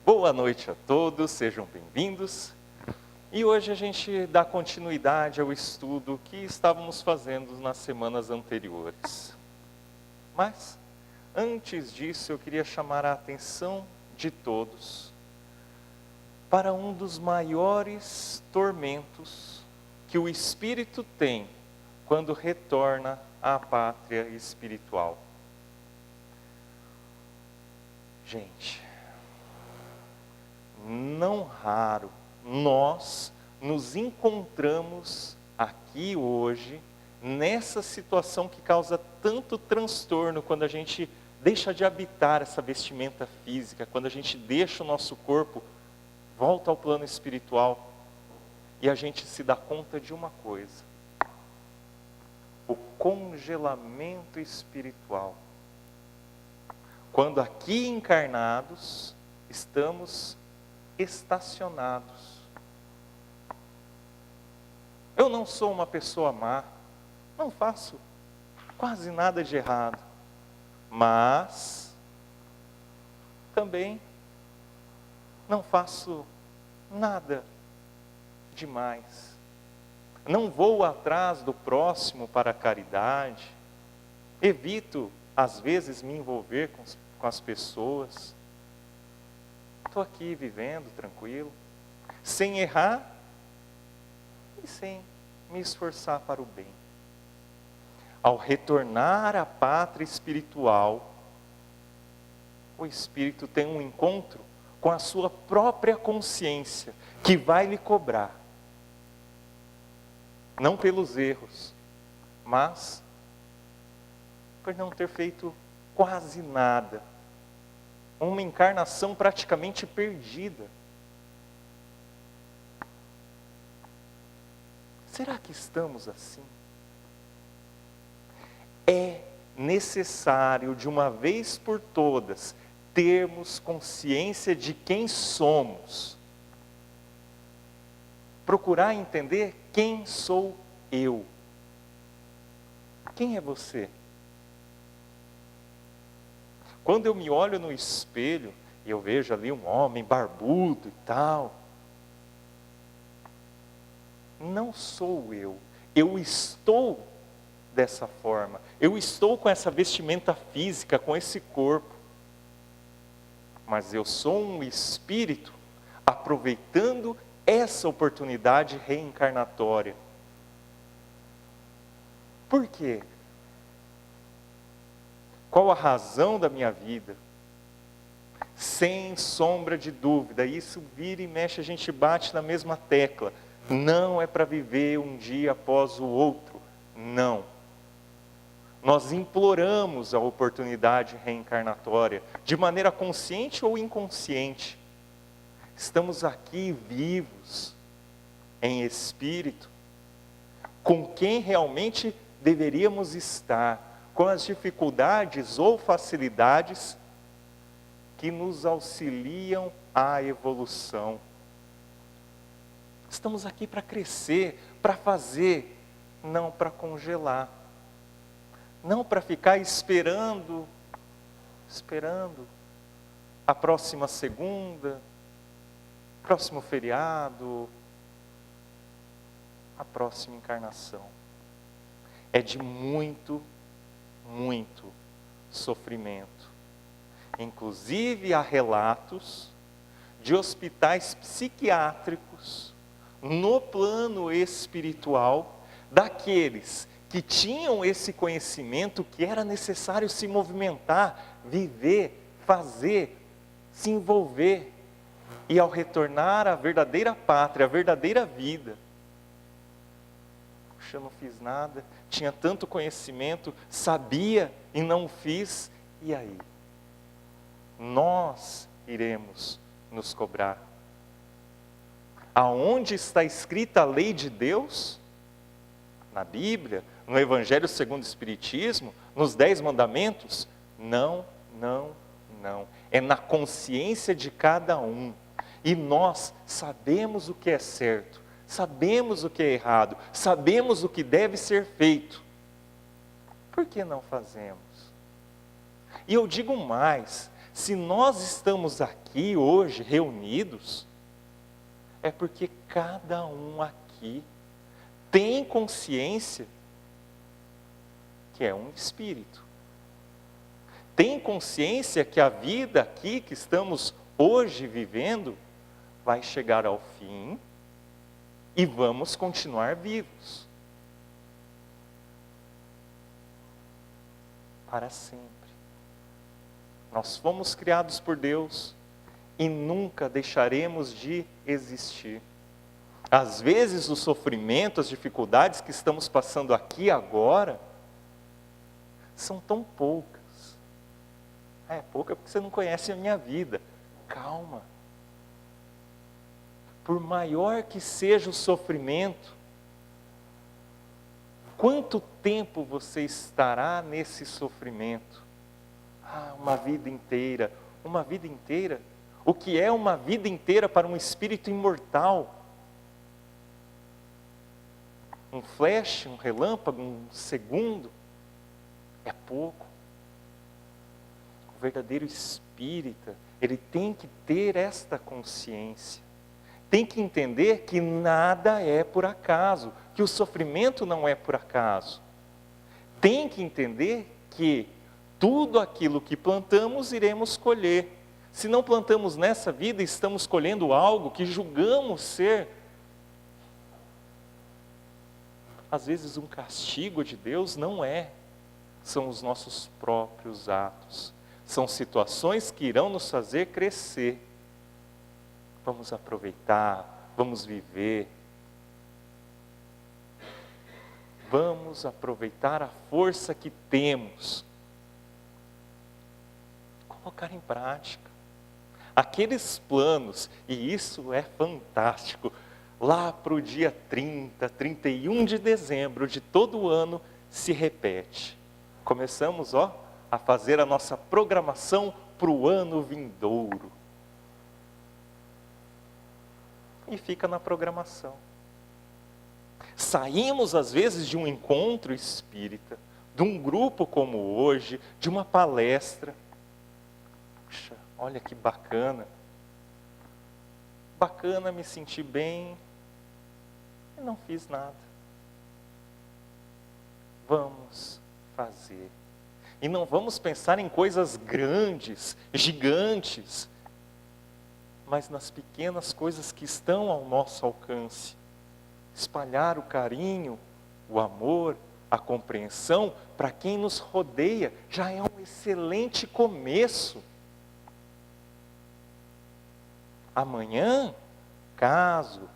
Boa noite a todos, sejam bem-vindos. E hoje a gente dá continuidade ao estudo que estávamos fazendo nas semanas anteriores. Mas, antes disso, eu queria chamar a atenção de todos para um dos maiores tormentos que o espírito tem quando retorna à pátria espiritual. Gente, não raro, nós nos encontramos aqui hoje, nessa situação que causa tanto transtorno, quando a gente deixa de habitar essa vestimenta física, quando a gente deixa o nosso corpo, volta ao plano espiritual, e a gente se dá conta de uma coisa: o congelamento espiritual. Quando aqui encarnados, estamos estacionados. Eu não sou uma pessoa má, não faço quase nada de errado, mas também não faço nada demais. Não vou atrás do próximo para a caridade, evito às vezes me envolver com as pessoas. Estou aqui vivendo tranquilo, sem errar e sem me esforçar para o bem. Ao retornar à pátria espiritual, o espírito tem um encontro com a sua própria consciência, que vai lhe cobrar. Não pelos erros, mas por não ter feito quase nada. Uma encarnação praticamente perdida. Será que estamos assim? É necessário, de uma vez por todas, termos consciência de quem somos. Procurar entender quem sou eu. Quem é você? Quando eu me olho no espelho e eu vejo ali um homem barbudo e tal, não sou eu. Eu estou dessa forma. Eu estou com essa vestimenta física, com esse corpo. Mas eu sou um espírito aproveitando essa oportunidade reencarnatória. Por quê? Qual a razão da minha vida? Sem sombra de dúvida, isso vira e mexe, a gente bate na mesma tecla. Não é para viver um dia após o outro, não. Nós imploramos a oportunidade reencarnatória, de maneira consciente ou inconsciente. Estamos aqui vivos, em espírito, com quem realmente deveríamos estar, com as dificuldades ou facilidades que nos auxiliam à evolução. Estamos aqui para crescer, para fazer, não para congelar. Não para ficar esperando a próxima segunda, próximo feriado, a próxima encarnação. É de muito sofrimento. Inclusive há relatos de hospitais psiquiátricos no plano espiritual daqueles que tinham esse conhecimento que era necessário se movimentar, viver, fazer, se envolver, e ao retornar à verdadeira pátria, à verdadeira vida, puxa, eu não fiz nada, tinha tanto conhecimento, sabia e não fiz, e aí? Nós iremos nos cobrar. Aonde está escrita a lei de Deus? Na Bíblia, no Evangelho segundo o Espiritismo, nos 10 mandamentos? Não. É na consciência de cada um. E nós sabemos o que é certo, sabemos o que é errado, sabemos o que deve ser feito. Por que não fazemos? E eu digo mais, Se nós estamos aqui hoje reunidos, é porque cada um aqui tem consciência que é um espírito. Tem consciência que a vida aqui que estamos hoje vivendo vai chegar ao fim e vamos continuar vivos para sempre. Nós fomos criados por Deus e nunca deixaremos de existir. Às vezes o sofrimento, as dificuldades que estamos passando aqui agora são tão poucas. É pouca porque você não conhece a minha vida. Calma. Por maior que seja o sofrimento, quanto tempo você estará nesse sofrimento? Uma vida inteira. Uma vida inteira? O que é uma vida inteira para um espírito imortal? Um flash, um relâmpago, um segundo? É pouco. O verdadeiro espírita, ele tem que ter esta consciência. Tem que entender que nada é por acaso, que o sofrimento não é por acaso. Tem que entender que tudo aquilo que plantamos iremos colher. Se não plantamos nessa vida, estamos colhendo algo que julgamos ser, às vezes, um castigo de Deus. Não é. São os nossos próprios atos. São situações que irão nos fazer crescer. Vamos aproveitar, vamos viver. Vamos aproveitar a força que temos. Colocar em prática. Aqueles planos, e isso é fantástico, lá para o dia 30, 31 de dezembro de todo ano, se repete. Começamos, a fazer a nossa programação para o ano vindouro. E fica na programação. Saímos às vezes de um encontro espírita, de um grupo como hoje, de uma palestra. Puxa, olha que bacana. Bacana, me senti bem e não fiz nada. Vamos fazer. E não vamos pensar em coisas grandes, gigantes, mas nas pequenas coisas que estão ao nosso alcance. Espalhar o carinho, o amor, a compreensão para quem nos rodeia já é um excelente começo. Amanhã, caso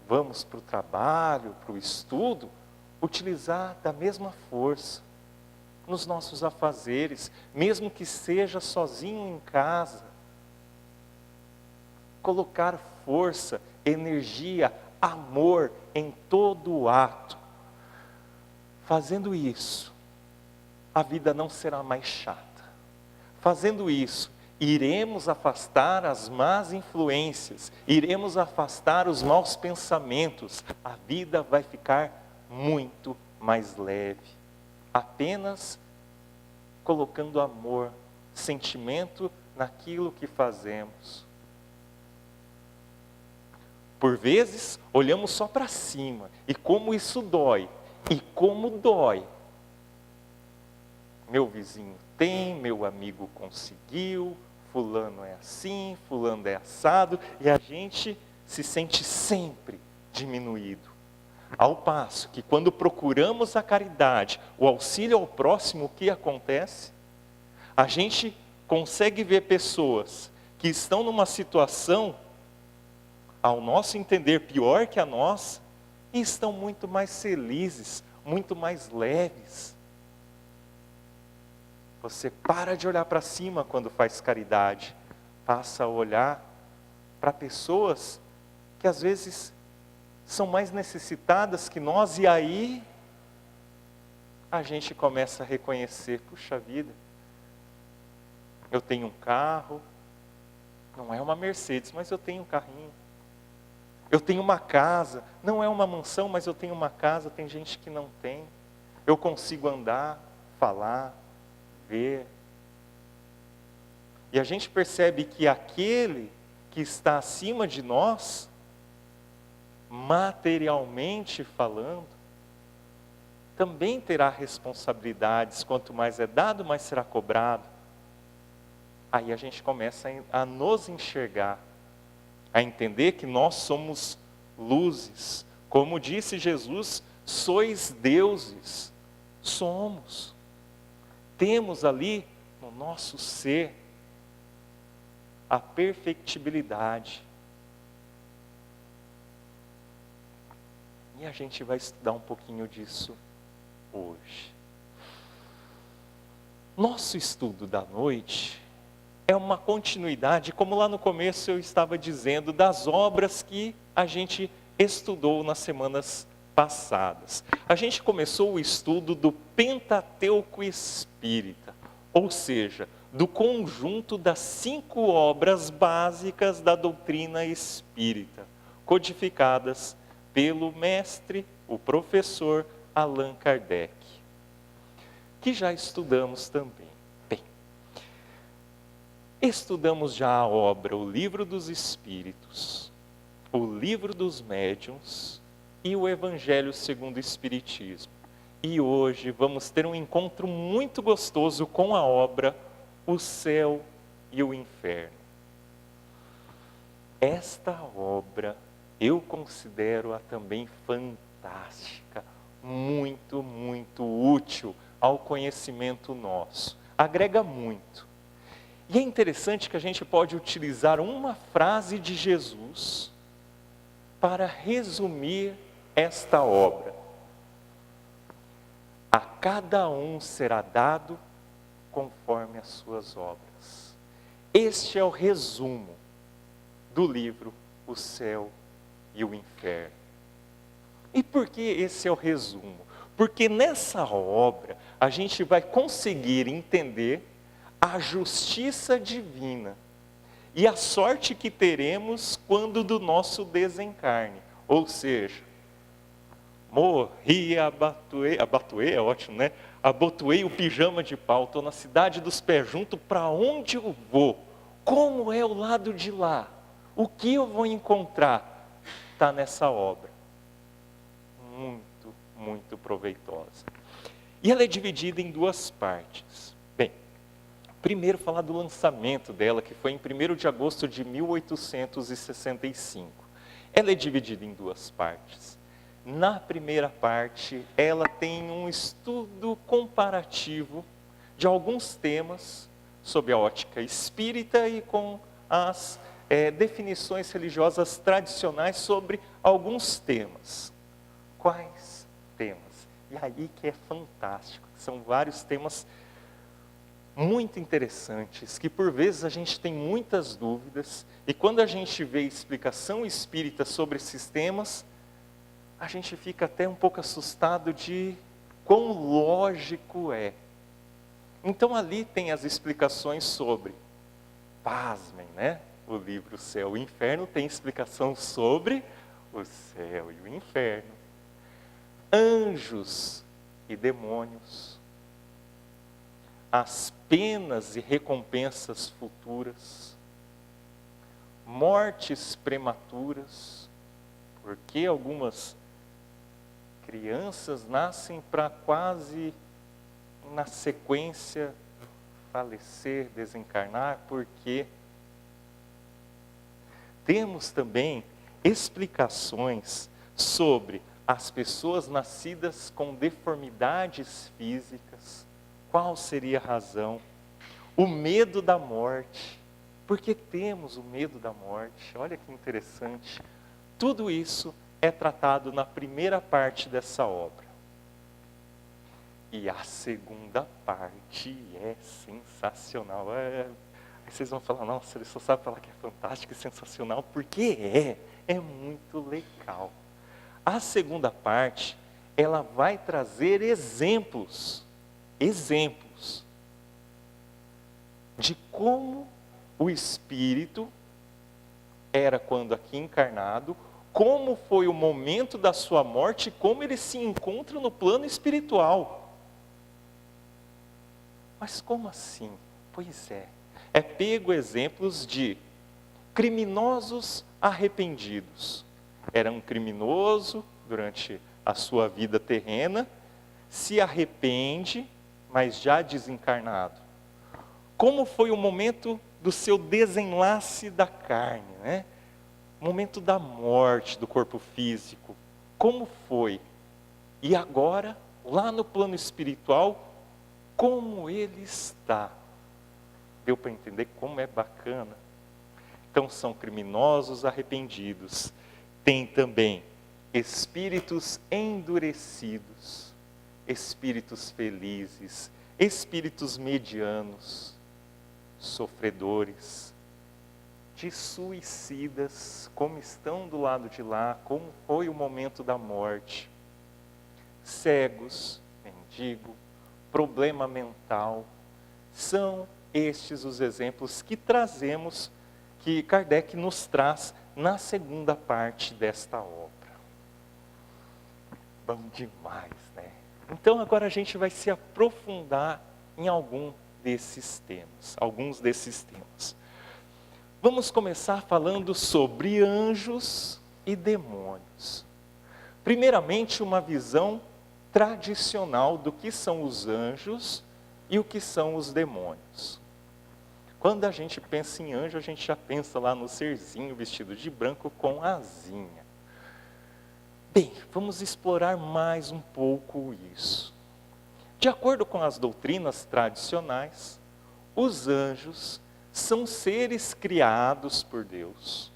vamos para o trabalho, para o estudo, utilizar da mesma força nos nossos afazeres, mesmo que seja sozinho em casa. Colocar força, energia, amor em todo o ato. Fazendo isso, a vida não será mais chata. Fazendo isso, iremos afastar as más influências, iremos afastar os maus pensamentos. A vida vai ficar muito mais leve. Apenas colocando amor, sentimento naquilo que fazemos. Por vezes, olhamos só para cima, e como isso dói, e como dói. Meu vizinho tem, meu amigo conseguiu, fulano é assim, fulano é assado, e a gente se sente sempre diminuído. Ao passo que quando procuramos a caridade, o auxílio ao próximo, o que acontece? A gente consegue ver pessoas que estão numa situação, ao nosso entender, pior que a nossa, e estão muito mais felizes, muito mais leves. Você para de olhar para cima quando faz caridade, passa a olhar para pessoas que às vezes são mais necessitadas que nós, e aí a gente começa a reconhecer, puxa vida, eu tenho um carro, não é uma Mercedes, mas eu tenho um carrinho. Eu tenho uma casa, não é uma mansão, mas eu tenho uma casa, tem gente que não tem. Eu consigo andar, falar, ver. E a gente percebe que aquele que está acima de nós, materialmente falando, também terá responsabilidades. Quanto mais é dado, mais será cobrado. Aí a gente começa a nos enxergar, a entender que nós somos luzes. Como disse Jesus, sois deuses. Somos. Temos ali no nosso ser a perfectibilidade. E a gente vai estudar um pouquinho disso hoje. Nosso estudo da noite é uma continuidade, como lá no começo eu estava dizendo, das obras que a gente estudou nas semanas passadas. A gente começou o estudo do Pentateuco Espírita, ou seja, do conjunto das 5 obras básicas da doutrina espírita, codificadas pelo mestre, o professor Allan Kardec, que já estudamos também. Bem, estudamos já a obra O Livro dos Espíritos, O Livro dos Médiuns e o Evangelho segundo o Espiritismo. E hoje vamos ter um encontro muito gostoso com a obra O Céu e o Inferno. Esta obra eu considero-a também fantástica, muito, muito útil ao conhecimento nosso. Agrega muito. E é interessante que a gente pode utilizar uma frase de Jesus para resumir esta obra. A cada um será dado conforme as suas obras. Este é o resumo do livro O Céu e o Inferno. E por que esse é o resumo? Porque nessa obra a gente vai conseguir entender a justiça divina e a sorte que teremos quando do nosso desencarne. Ou seja, morri, abatuei é ótimo, né? Abotoei o pijama de pau, estou na cidade dos pés juntos, para onde eu vou? Como é o lado de lá? O que eu vou encontrar? Está nessa obra. Muito, muito proveitosa. E ela é dividida em 2 partes. Bem, primeiro falar do lançamento dela, que foi em 1º de agosto de 1865. Ela é dividida em 2 partes. Na primeira parte, ela tem um estudo comparativo de alguns temas sob a ótica espírita e com as definições religiosas tradicionais sobre alguns temas. Quais temas? E aí que é fantástico, são vários temas muito interessantes, que por vezes a gente tem muitas dúvidas, e quando a gente vê explicação espírita sobre esses temas, a gente fica até um pouco assustado de quão lógico é. Então ali tem as explicações sobre, pasmem, né? O livro O Céu e o Inferno tem explicação sobre o céu e o inferno. Anjos e demônios. As penas e recompensas futuras. Mortes prematuras. Porque algumas crianças nascem para quase na sequência falecer, desencarnar, porque temos também explicações sobre as pessoas nascidas com deformidades físicas, qual seria a razão, o medo da morte, porque temos o medo da morte, olha que interessante, tudo isso é tratado na primeira parte dessa obra. E a segunda parte é sensacional. Aí vocês vão falar, nossa, ele só sabe falar que é fantástico e sensacional, porque é muito legal. A segunda parte, ela vai trazer exemplos de como o espírito era quando aqui encarnado, como foi o momento da sua morte, como ele se encontra no plano espiritual. Mas como assim? Pois é, é pego exemplos de criminosos arrependidos. Era um criminoso durante a sua vida terrena, se arrepende, mas já desencarnado. Como foi o momento do seu desenlace da carne, né? O momento da morte do corpo físico. Como foi? E agora, lá no plano espiritual, como ele está? Deu para entender como é bacana? Então são criminosos arrependidos. Tem também espíritos endurecidos, espíritos felizes, espíritos medianos, sofredores, de suicidas, como estão do lado de lá, como foi o momento da morte, cegos, mendigo, problema mental. São estes os exemplos que trazemos, que Kardec nos traz na segunda parte desta obra. Bom demais, né? Então agora a gente vai se aprofundar em alguns desses temas. Vamos começar falando sobre anjos e demônios. Primeiramente, uma visão tradicional do que são os anjos e o que são os demônios. Quando a gente pensa em anjo, a gente já pensa lá no serzinho vestido de branco com asinha. Bem, vamos explorar mais um pouco isso. De acordo com as doutrinas tradicionais, os anjos são seres criados por Deus,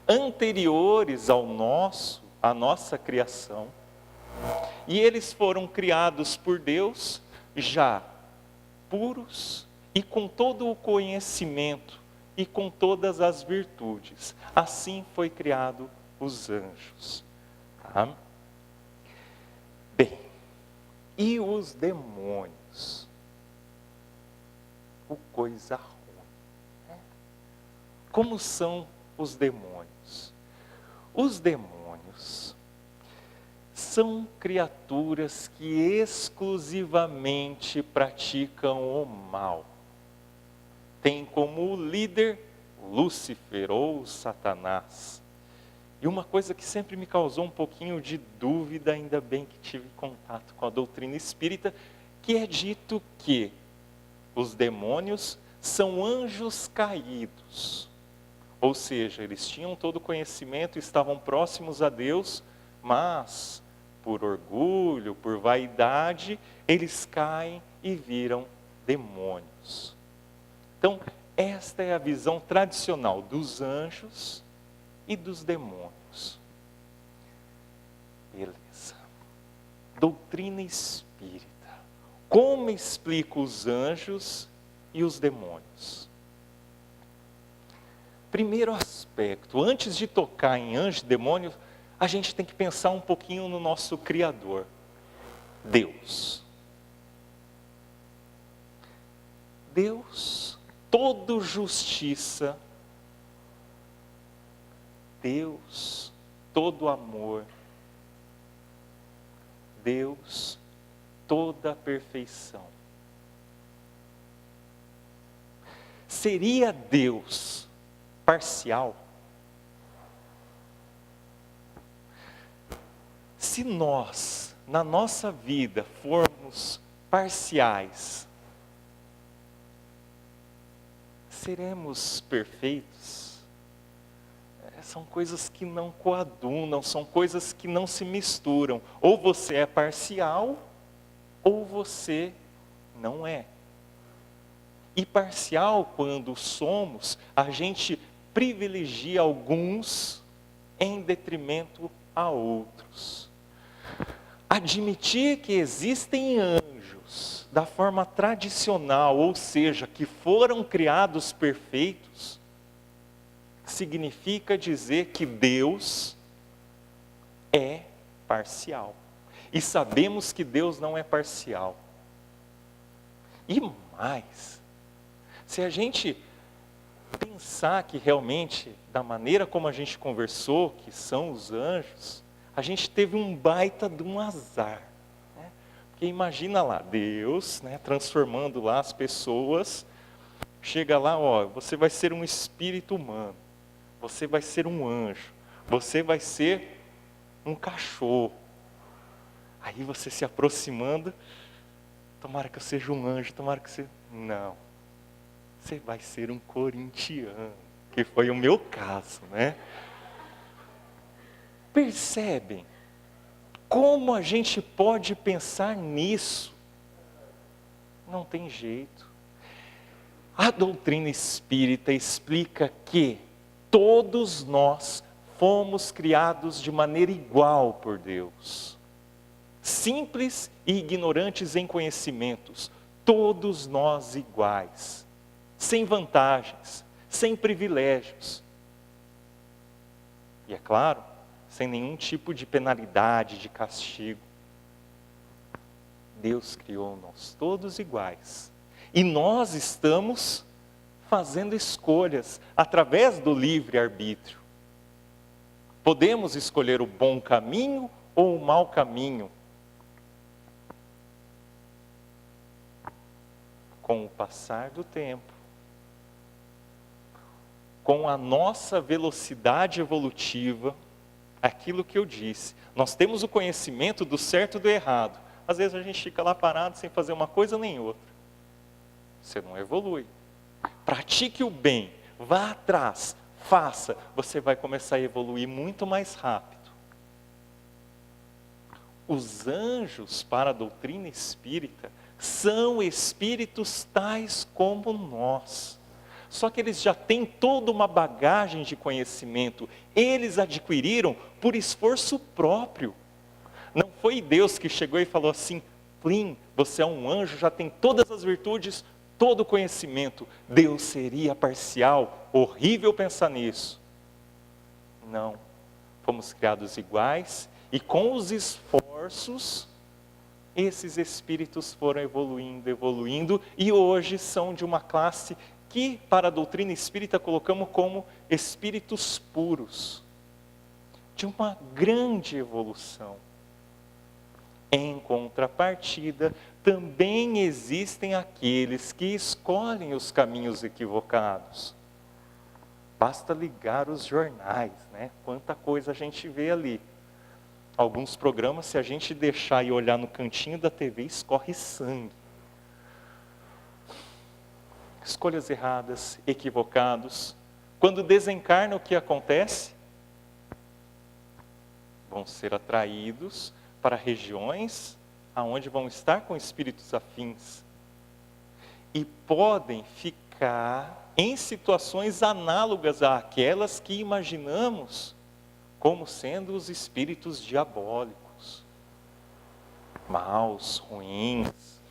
anteriores à nossa criação, e eles foram criados por Deus já puros e com todo o conhecimento e com todas as virtudes. Assim foi criado os anjos. Tá? Bem, e os demônios? Coisa ruim. Como são os demônios? Os demônios são criaturas que exclusivamente praticam o mal. Tem como líder Lúcifer ou Satanás. E uma coisa que sempre me causou um pouquinho de dúvida, ainda bem que tive contato com a doutrina espírita, que é dito que os demônios são anjos caídos. Ou seja, eles tinham todo o conhecimento, estavam próximos a Deus, mas por orgulho, por vaidade, eles caem e viram demônios. Então, esta é a visão tradicional dos anjos e dos demônios. Beleza. Doutrina espírita. Como explica os anjos e os demônios? Primeiro aspecto, antes de tocar em anjo e demônio, a gente tem que pensar um pouquinho no nosso Criador, Deus. Deus, todo justiça. Deus, todo amor. Deus, toda perfeição. Seria Deus parcial? Se nós, na nossa vida, formos parciais, seremos perfeitos? São coisas que não coadunam, são coisas que não se misturam. Ou você é parcial, ou você não é. E parcial, quando somos, a gente privilegia alguns em detrimento a outros. Admitir que existem anjos da forma tradicional, ou seja, que foram criados perfeitos, significa dizer que Deus é parcial. E sabemos que Deus não é parcial. E mais, se a gente pensar que realmente, da maneira como a gente conversou, que são os anjos, a gente teve um baita de um azar. Porque imagina lá, Deus, transformando lá as pessoas, chega lá, ó, você vai ser um espírito humano, você vai ser um anjo, você vai ser um cachorro. Aí você se aproximando, tomara que eu seja um anjo, tomara que você... Não, você vai ser um corintiano, que foi o meu caso, né? Percebem como a gente pode pensar nisso? Não tem jeito. A doutrina espírita explica que todos nós fomos criados de maneira igual por Deus. Simples e ignorantes em conhecimentos, todos nós iguais, sem vantagens, sem privilégios. E é claro, sem nenhum tipo de penalidade, de castigo. Deus criou nós todos iguais. E nós estamos fazendo escolhas através do livre-arbítrio. Podemos escolher o bom caminho ou o mau caminho. Com o passar do tempo, com a nossa velocidade evolutiva, aquilo que eu disse, nós temos o conhecimento do certo e do errado. Às vezes a gente fica lá parado sem fazer uma coisa nem outra. Você não evolui. Pratique o bem, vá atrás, faça, você vai começar a evoluir muito mais rápido. Os anjos, para a doutrina espírita, são espíritos tais como nós. Só que eles já têm toda uma bagagem de conhecimento. Eles adquiriram por esforço próprio. Não foi Deus que chegou e falou assim: Plim, você é um anjo, já tem todas as virtudes, todo o conhecimento. Deus seria parcial? Horrível pensar nisso. Não. Fomos criados iguais e com os esforços, esses espíritos foram evoluindo e hoje são de uma classe que para a doutrina espírita colocamos como espíritos puros, de uma grande evolução. Em contrapartida, também existem aqueles que escolhem os caminhos equivocados. Basta ligar os jornais, né? Quanta coisa a gente vê ali. Alguns programas, se a gente deixar e olhar no cantinho da TV, escorre sangue. Escolhas erradas, equivocados. Quando desencarna, o que acontece? Vão ser atraídos para regiões aonde vão estar com espíritos afins. E podem ficar em situações análogas àquelas que imaginamos como sendo os espíritos diabólicos, maus, ruins.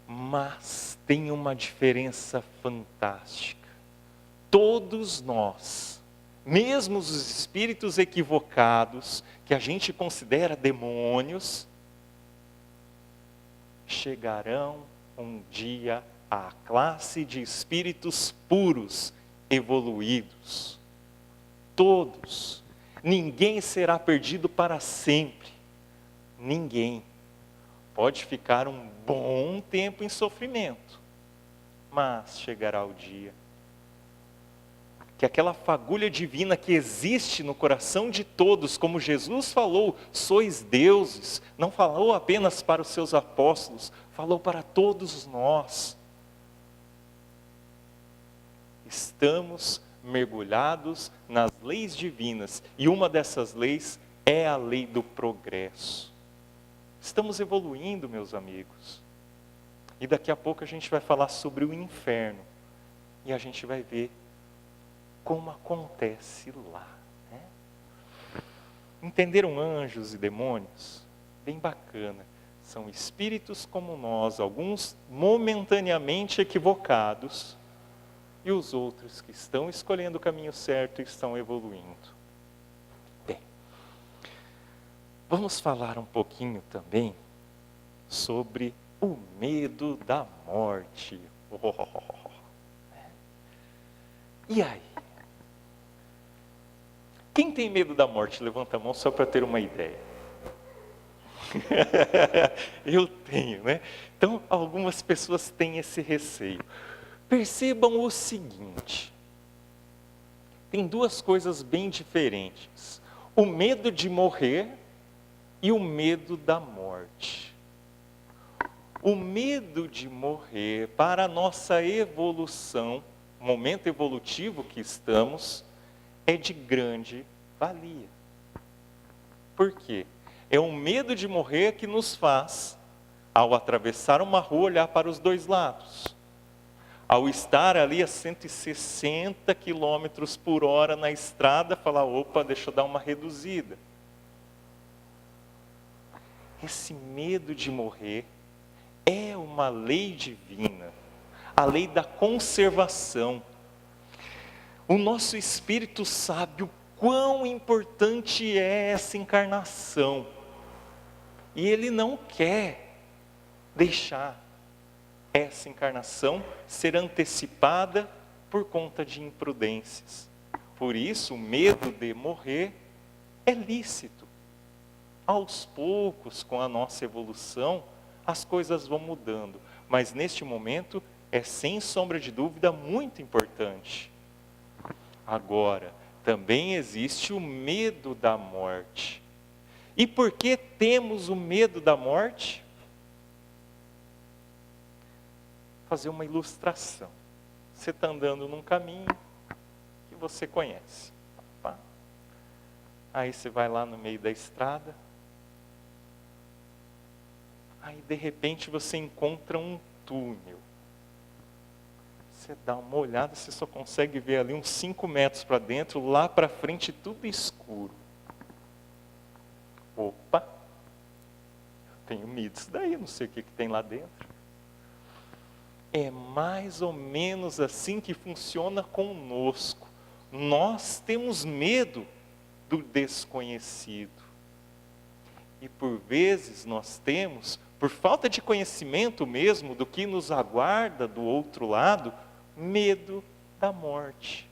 Mas tem uma diferença fantástica. Todos nós, mesmo os espíritos equivocados, que a gente considera demônios, chegarão um dia à classe de espíritos puros, evoluídos. Todos. Ninguém será perdido para sempre. Ninguém. Pode ficar um bom tempo em sofrimento, mas chegará o dia que aquela fagulha divina que existe no coração de todos, como Jesus falou, sois deuses, não falou apenas para os seus apóstolos, falou para todos nós. Estamos mergulhados nas leis divinas, e uma dessas leis é a lei do progresso. Estamos evoluindo, meus amigos. E daqui a pouco a gente vai falar sobre o inferno. E a gente vai ver como acontece lá. Né? Entenderam anjos e demônios? Bem bacana. São espíritos como nós, alguns momentaneamente equivocados, e os outros que estão escolhendo o caminho certo e estão evoluindo. Bem, vamos falar um pouquinho também sobre o medo da morte. E aí? Quem tem medo da morte? Levanta a mão só para ter uma ideia. Eu tenho, né? Então, algumas pessoas têm esse receio. Percebam o seguinte: tem duas coisas bem diferentes: o medo de morrer e o medo da morte. O medo de morrer, para a nossa evolução, momento evolutivo que estamos, é de grande valia. Por quê? É o medo de morrer que nos faz, ao atravessar uma rua, olhar para os dois lados. Ao estar ali a 160 quilômetros por hora na estrada, falar, opa, deixa eu dar uma reduzida. Esse medo de morrer é uma lei divina, a lei da conservação. O nosso espírito sabe o quão importante é essa encarnação. E ele não quer deixar essa encarnação ser antecipada por conta de imprudências. Por isso, o medo de morrer é lícito. Aos poucos, com a nossa evolução, as coisas vão mudando. Mas neste momento, é sem sombra de dúvida muito importante. Agora, também existe o medo da morte. E por que temos o medo da morte? Fazer uma ilustração. Você está andando num caminho que você conhece. Aí você vai lá no meio da estrada. Aí de repente você encontra um túnel. Você dá uma olhada, você só consegue ver ali uns 5 metros para dentro, lá para frente tudo escuro. Opa, eu tenho medo disso daí, não sei o que tem lá dentro. É mais ou menos assim que funciona conosco. Nós temos medo do desconhecido. E por vezes nós temos, por falta de conhecimento mesmo do que nos aguarda do outro lado, medo da morte.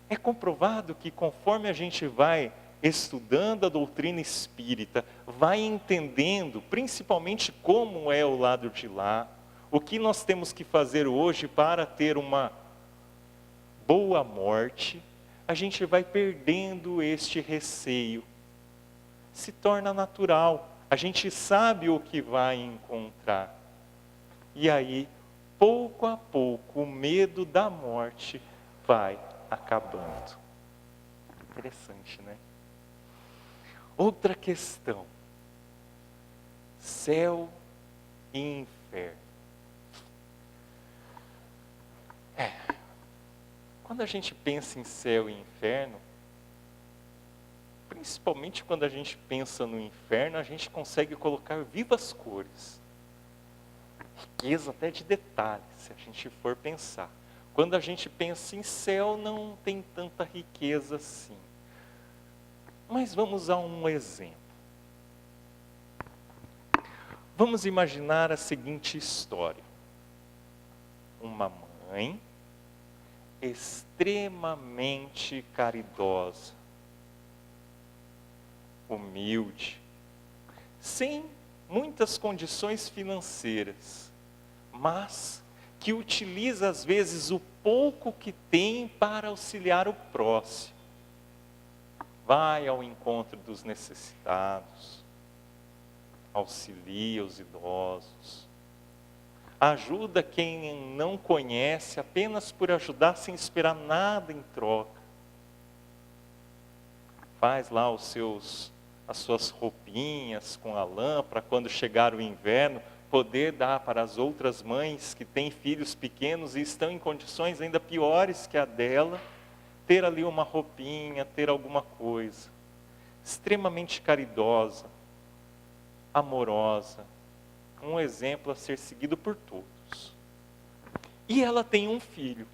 É comprovado que conforme a gente vai estudando a doutrina espírita, vai entendendo principalmente como é o lado de lá, o que nós temos que fazer hoje para ter uma boa morte, a gente vai perdendo este receio. Se torna natural, a gente sabe o que vai encontrar. E aí, pouco a pouco, o medo da morte vai acabando. Interessante, né? Outra questão: céu e inferno. Quando a gente pensa em céu e inferno, principalmente quando a gente pensa no inferno, a gente consegue colocar vivas cores. Riqueza até de detalhes, se a gente for pensar. Quando a gente pensa em céu, não tem tanta riqueza assim. Mas vamos a um exemplo. Vamos imaginar a seguinte história. Uma mãe extremamente caridosa, humilde, sem muitas condições financeiras, mas que utiliza às vezes o pouco que tem para auxiliar o próximo. Vai ao encontro dos necessitados, auxilia os idosos, ajuda quem não conhece apenas por ajudar sem esperar nada em troca. Faz lá as suas roupinhas com a lã para quando chegar o inverno, poder dar para as outras mães que têm filhos pequenos e estão em condições ainda piores que a dela, ter ali uma roupinha, ter alguma coisa. Extremamente caridosa, amorosa, um exemplo a ser seguido por todos. E ela tem um filho.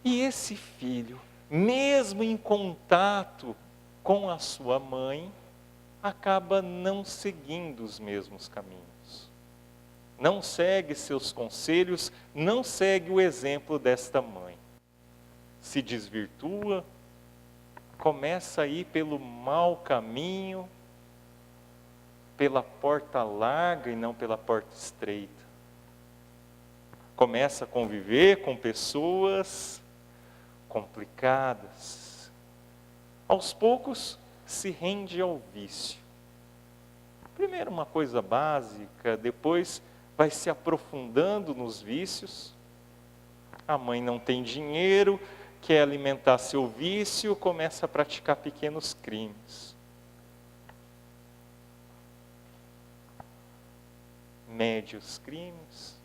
E esse filho, mesmo em contato com a sua mãe, acaba não seguindo os mesmos caminhos. Não segue seus conselhos, não segue o exemplo desta mãe. Se desvirtua, começa a ir pelo mau caminho pela porta larga e não pela porta estreita. Começa a conviver com pessoas complicadas. Aos poucos, se rende ao vício. Primeiro uma coisa básica, depois vai se aprofundando nos vícios. A mãe não tem dinheiro, quer alimentar seu vício, começa a praticar pequenos crimes. Médios crimes.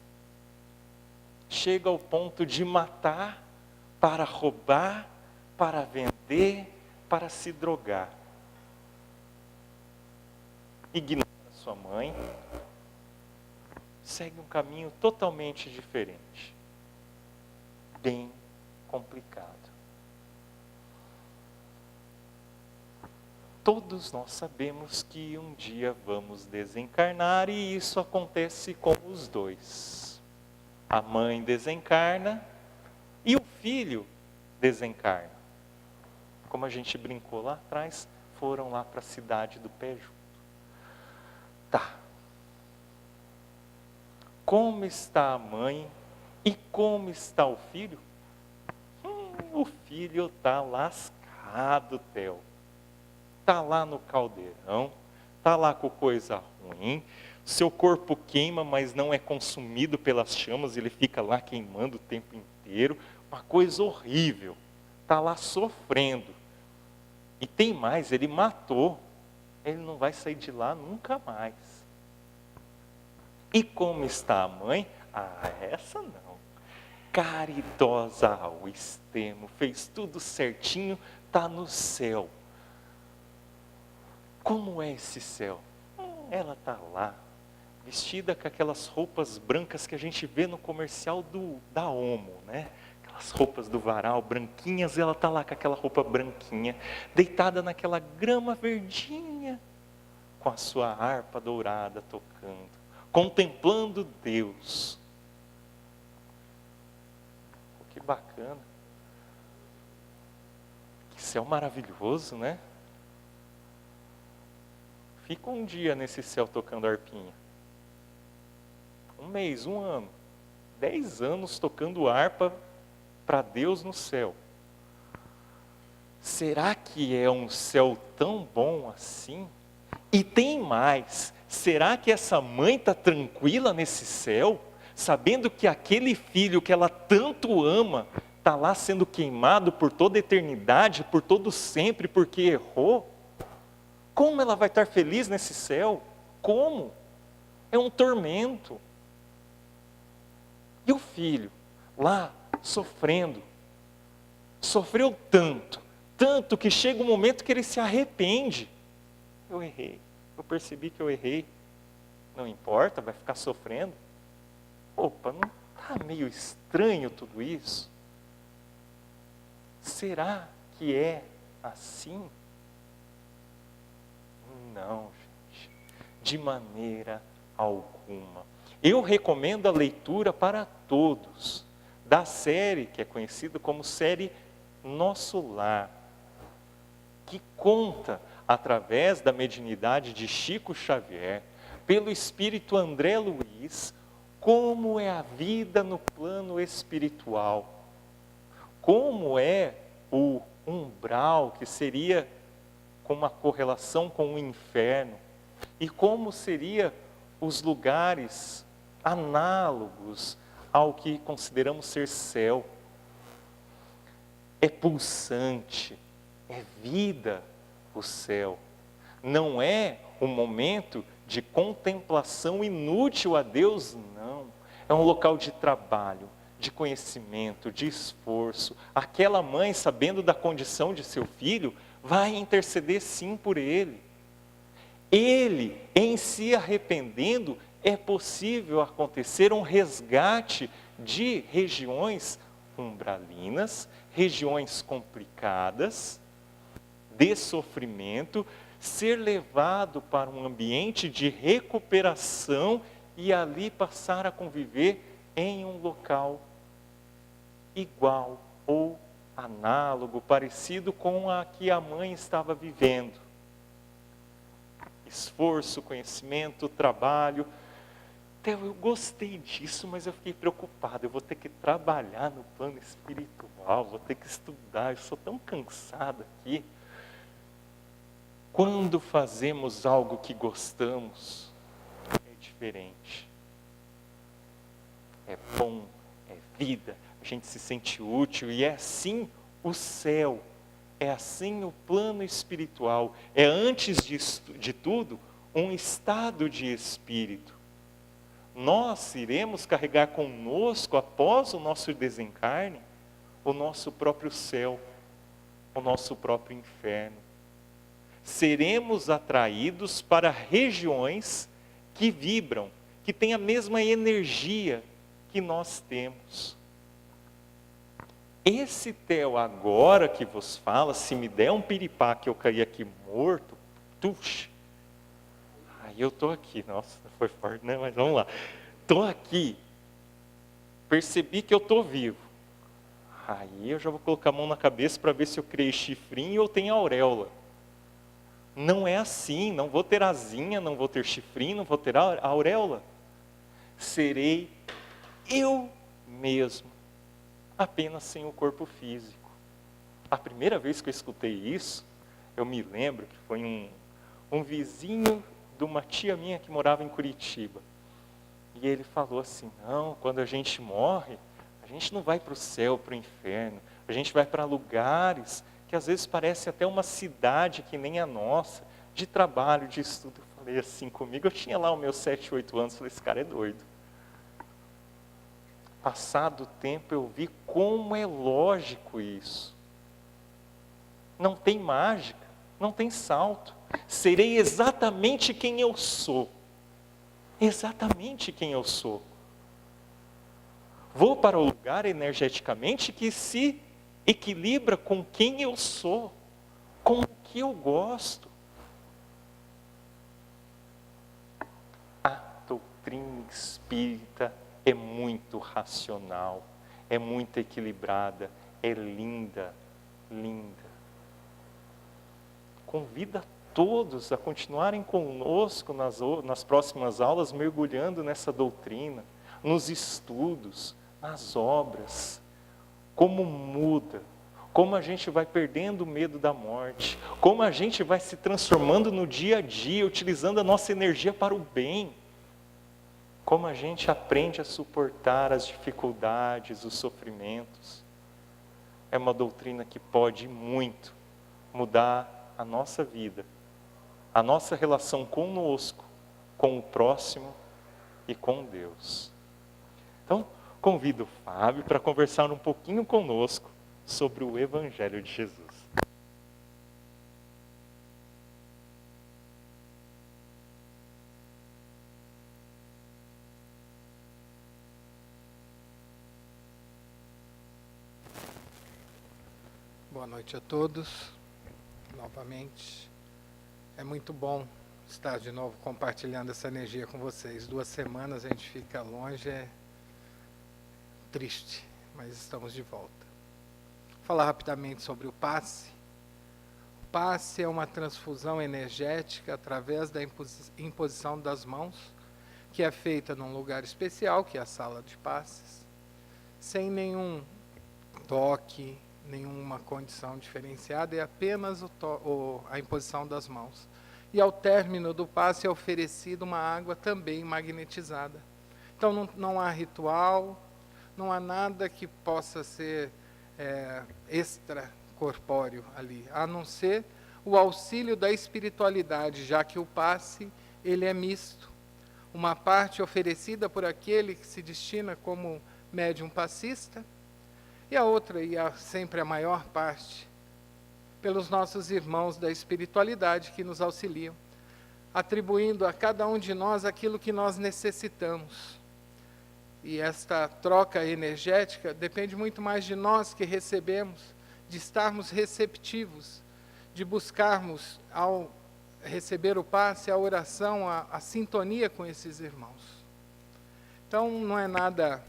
Chega ao ponto de matar, para roubar, para vender, para se drogar. Ignora sua mãe, segue um caminho totalmente diferente. Bem complicado. Todos nós sabemos que um dia vamos desencarnar e isso acontece com os dois. A mãe desencarna e o filho desencarna. Como a gente brincou lá atrás, foram lá para a cidade do pé junto. Tá. Como está a mãe e como está o filho? O filho está lascado, Theo. Está lá no caldeirão, está lá com coisa ruim, seu corpo queima, mas não é consumido pelas chamas, ele fica lá queimando o tempo inteiro, uma coisa horrível, está lá sofrendo. E tem mais, ele matou, ele não vai sair de lá nunca mais. E como está a mãe? Essa não. Caridosa ao extremo, fez tudo certinho, está no céu. Como é esse céu? Ela está lá, vestida com aquelas roupas brancas que a gente vê no comercial da Omo, né? Aquelas roupas do varal, branquinhas, ela está lá com aquela roupa branquinha, deitada naquela grama verdinha, com a sua harpa dourada tocando, contemplando Deus. Que bacana. Que céu maravilhoso, né? Fica um dia nesse céu tocando harpinha. Um mês, um ano. 10 anos tocando harpa para Deus no céu. Será que é um céu tão bom assim? E tem mais. Será que essa mãe está tranquila nesse céu? Sabendo que aquele filho que ela tanto ama está lá sendo queimado por toda a eternidade, por todo sempre, porque errou? Como ela vai estar feliz nesse céu? Como? É um tormento. E o filho, lá, sofrendo, sofreu tanto que chega um momento que ele se arrepende. Eu errei, eu percebi que eu errei. Não importa, vai ficar sofrendo. Opa, não está meio estranho tudo isso? Será que é assim? Não, gente, de maneira alguma. Eu recomendo a leitura para todos da série que é conhecida como série Nosso Lar, que conta através da mediunidade de Chico Xavier, pelo espírito André Luiz, como é a vida no plano espiritual, como é o umbral, que seria com uma correlação com o inferno, e como seria os lugares análogos ao que consideramos ser céu. É pulsante, é vida o céu. Não é um momento de contemplação inútil a Deus, não. É um local de trabalho, de conhecimento, de esforço. Aquela mãe, sabendo da condição de seu filho, vai interceder sim por ele. Ele, em se arrependendo, é possível acontecer um resgate de regiões umbralinas, regiões complicadas, de sofrimento, ser levado para um ambiente de recuperação e ali passar a conviver em um local igual ou análogo, parecido com a que a mãe estava vivendo. esforço, conhecimento, trabalho. Theo, eu gostei disso, mas eu fiquei preocupado. Eu vou ter que trabalhar no plano espiritual, vou ter que estudar, eu sou tão cansado aqui. Quando fazemos algo que gostamos, é diferente. É bom, é vida, a gente se sente útil, e é assim o céu, é assim o plano espiritual. É, antes de tudo, um estado de espírito. Nós iremos carregar conosco, após o nosso desencarne, o nosso próprio céu, o nosso próprio inferno. Seremos atraídos para regiões que vibram, que têm a mesma energia que nós temos. Esse Theo agora que vos fala, se me der um piripá que eu cair aqui morto, aí eu estou aqui, nossa, foi forte, né? Mas vamos lá. Estou aqui, percebi que eu estou vivo. Aí eu já vou colocar a mão na cabeça para ver se eu criei chifrinho ou tenho auréola. Não é assim, não vou ter asinha, não vou ter chifrinho, não vou ter auréola. Serei eu mesmo, apenas sem o corpo físico. A primeira vez que eu escutei isso, eu me lembro que foi um vizinho de uma tia minha que morava em Curitiba. E ele falou assim, não, quando a gente morre, a gente não vai para o céu, para o inferno, a gente vai para lugares que às vezes parece até uma cidade que nem a nossa, de trabalho, de estudo. Eu falei assim comigo, eu tinha lá os meus 7, 8 anos, falei, esse cara é doido. Passado o tempo eu vi como é lógico isso. Não tem mágica, não tem salto. Serei exatamente quem eu sou. Exatamente quem eu sou. Vou para o lugar energeticamente que se equilibra com quem eu sou, com o que eu gosto. A doutrina espírita é muito racional, é muito equilibrada, é linda, linda. Convida a todos a continuarem conosco nas próximas aulas, mergulhando nessa doutrina, nos estudos, nas obras. Como muda, como a gente vai perdendo o medo da morte, como a gente vai se transformando no dia a dia, utilizando a nossa energia para o bem. Como a gente aprende a suportar as dificuldades, os sofrimentos. É uma doutrina que pode muito mudar a nossa vida, a nossa relação conosco, com o próximo e com Deus. Então, convido o Fábio para conversar um pouquinho conosco sobre o Evangelho de Jesus. Boa noite a todos, novamente. É muito bom estar de novo compartilhando essa energia com vocês. 2 semanas a gente fica longe, é triste, mas estamos de volta. Vou falar rapidamente sobre o passe. O passe é uma transfusão energética através da imposição das mãos, que é feita num lugar especial, que é a sala de passes, sem nenhum toque, nenhuma condição diferenciada, é apenas a imposição das mãos. E ao término do passe é oferecida uma água também magnetizada. Então não há ritual, não há nada que possa ser extracorpóreo ali, a não ser o auxílio da espiritualidade, já que o passe ele é misto. Uma parte oferecida por aquele que se destina como médium passista, e a outra, sempre a maior parte, pelos nossos irmãos da espiritualidade que nos auxiliam, atribuindo a cada um de nós aquilo que nós necessitamos. E esta troca energética depende muito mais de nós que recebemos, de estarmos receptivos, de buscarmos, ao receber o passe, a oração, a sintonia com esses irmãos. Então, não é nada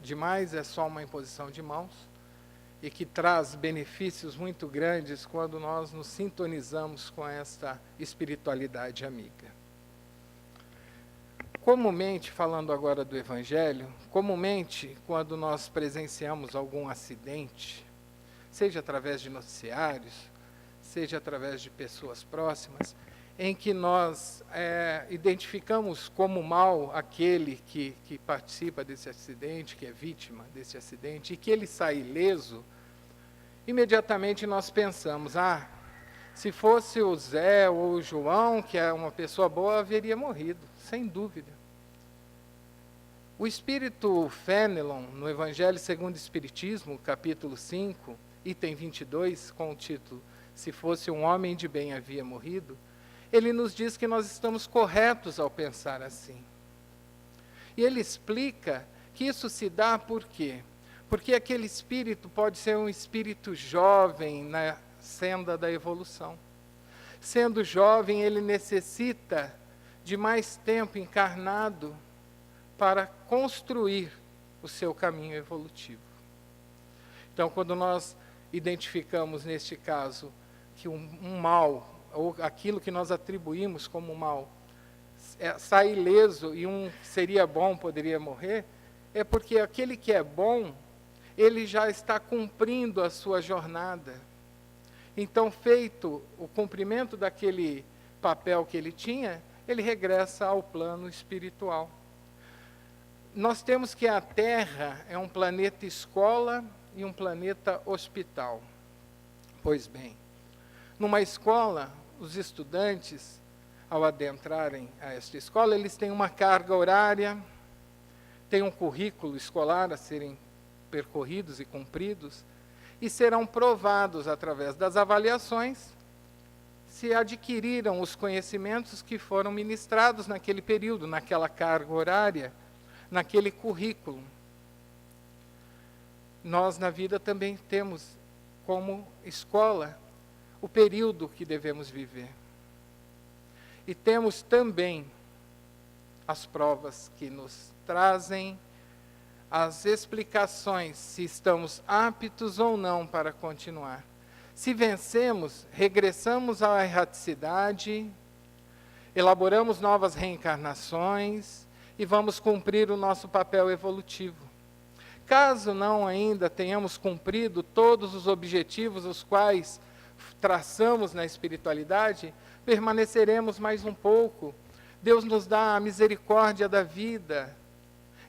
demais, é só uma imposição de mãos. e que traz benefícios muito grandes quando nós nos sintonizamos com esta espiritualidade amiga. Comumente, falando agora do Evangelho, comumente, quando nós presenciamos algum acidente, seja através de noticiários, seja através de pessoas próximas, em que nós identificamos como mal aquele que participa desse acidente, que é vítima desse acidente, e que ele sai ileso, imediatamente nós pensamos, se fosse o Zé ou o João, que é uma pessoa boa, haveria morrido, sem dúvida. O espírito Fenelon, no Evangelho segundo o Espiritismo, capítulo 5, item 22, com o título Se fosse um homem de bem havia morrido, ele nos diz que nós estamos corretos ao pensar assim. E ele explica que isso se dá por quê? Porque aquele espírito pode ser um espírito jovem na senda da evolução. Sendo jovem, ele necessita de mais tempo encarnado para construir o seu caminho evolutivo. Então, quando nós identificamos, neste caso, que um mal, ou aquilo que nós atribuímos como mal, sai ileso e um que seria bom poderia morrer, é porque aquele que é bom, ele já está cumprindo a sua jornada. Então, feito o cumprimento daquele papel que ele tinha, ele regressa ao plano espiritual. Nós temos que a Terra é um planeta escola e um planeta hospital. Pois bem, numa escola, os estudantes, ao adentrarem a esta escola, eles têm uma carga horária, têm um currículo escolar a serem percorridos e cumpridos, e serão provados através das avaliações se adquiriram os conhecimentos que foram ministrados naquele período, naquela carga horária, naquele currículo. Nós, na vida, também temos como escola o período que devemos viver. E temos também as provas que nos trazem as explicações se estamos aptos ou não para continuar. Se vencemos, regressamos à erraticidade, elaboramos novas reencarnações e vamos cumprir o nosso papel evolutivo. Caso não ainda tenhamos cumprido todos os objetivos os quais traçamos na espiritualidade, permaneceremos mais um pouco. Deus nos dá a misericórdia da vida,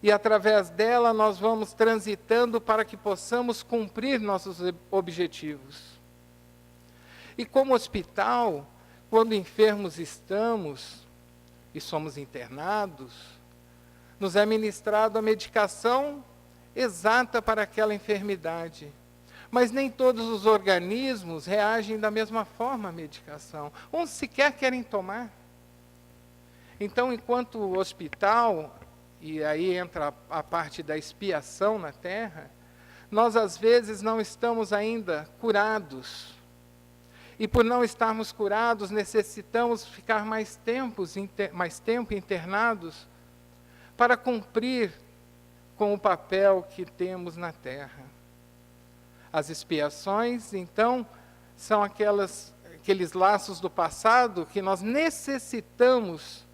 e através dela nós vamos transitando para que possamos cumprir nossos objetivos. E como hospital, quando enfermos estamos e somos internados, nos é ministrado a medicação exata para aquela enfermidade. Mas nem todos os organismos reagem da mesma forma à medicação. Uns sequer querem tomar. Então, enquanto o hospital, e aí entra a parte da expiação na Terra, nós às vezes não estamos ainda curados. E por não estarmos curados, necessitamos ficar mais tempo internados para cumprir com o papel que temos na Terra. As expiações, então, são aqueles laços do passado que nós necessitamos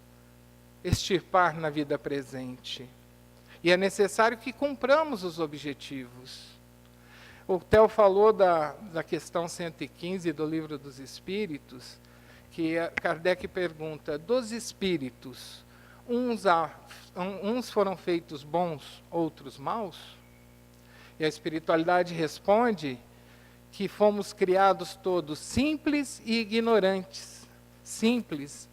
extirpar na vida presente. E é necessário que cumpramos os objetivos. O Theo falou da questão 115 do Livro dos Espíritos, que Kardec pergunta, dos espíritos, uns foram feitos bons, outros maus? E a espiritualidade responde que fomos criados todos simples e ignorantes. Simples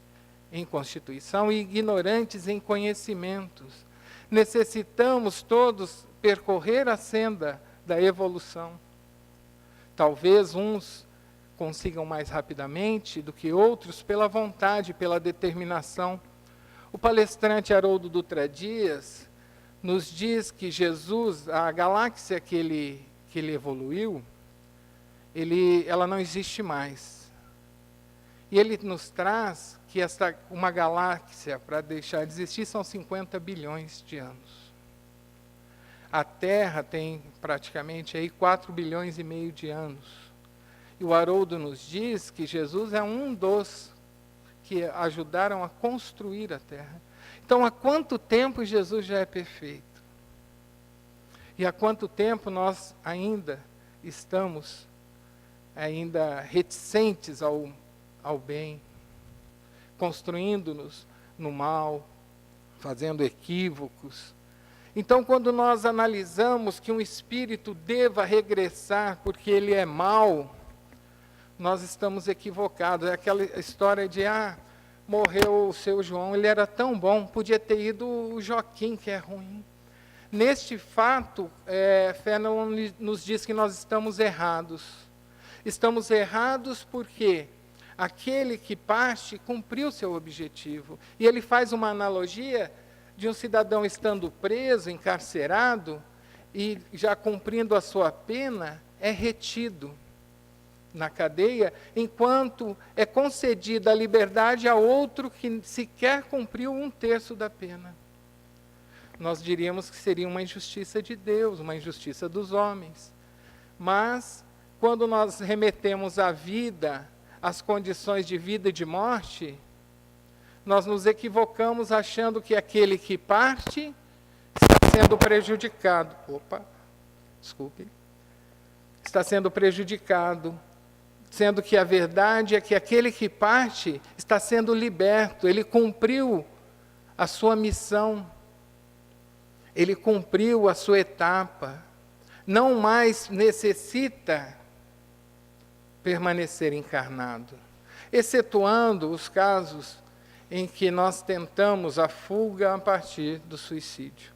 em constituição e ignorantes em conhecimentos. Necessitamos todos percorrer a senda da evolução. Talvez uns consigam mais rapidamente do que outros pela vontade, pela determinação. O palestrante Haroldo Dutra Dias nos diz que Jesus, a galáxia que ele evoluiu, ela não existe mais. E ele nos traz que uma galáxia, para deixar de existir, são 50 bilhões de anos. A Terra tem praticamente aí 4 bilhões e meio de anos. E o Haroldo nos diz que Jesus é um dos que ajudaram a construir a Terra. Então, há quanto tempo Jesus já é perfeito? E há quanto tempo nós ainda estamos reticentes ao bem, construindo-nos no mal, fazendo equívocos. Então, quando nós analisamos que um espírito deva regressar porque ele é mau, nós estamos equivocados. É aquela história de, morreu o seu João, ele era tão bom, podia ter ido o Joaquim, que é ruim. Neste fato, Fenelon nos diz que nós estamos errados. Estamos errados porque aquele que parte cumpriu seu objetivo. E ele faz uma analogia de um cidadão estando preso, encarcerado, e já cumprindo a sua pena, é retido na cadeia, enquanto é concedida a liberdade a outro que sequer cumpriu 1/3 da pena. Nós diríamos que seria uma injustiça de Deus, uma injustiça dos homens. Mas, quando nós remetemos a vida, as condições de vida e de morte, nós nos equivocamos achando que aquele que parte está sendo prejudicado. Está sendo prejudicado, sendo que a verdade é que aquele que parte está sendo liberto, ele cumpriu a sua missão, ele cumpriu a sua etapa, não mais necessita permanecer encarnado, excetuando os casos em que nós tentamos a fuga a partir do suicídio.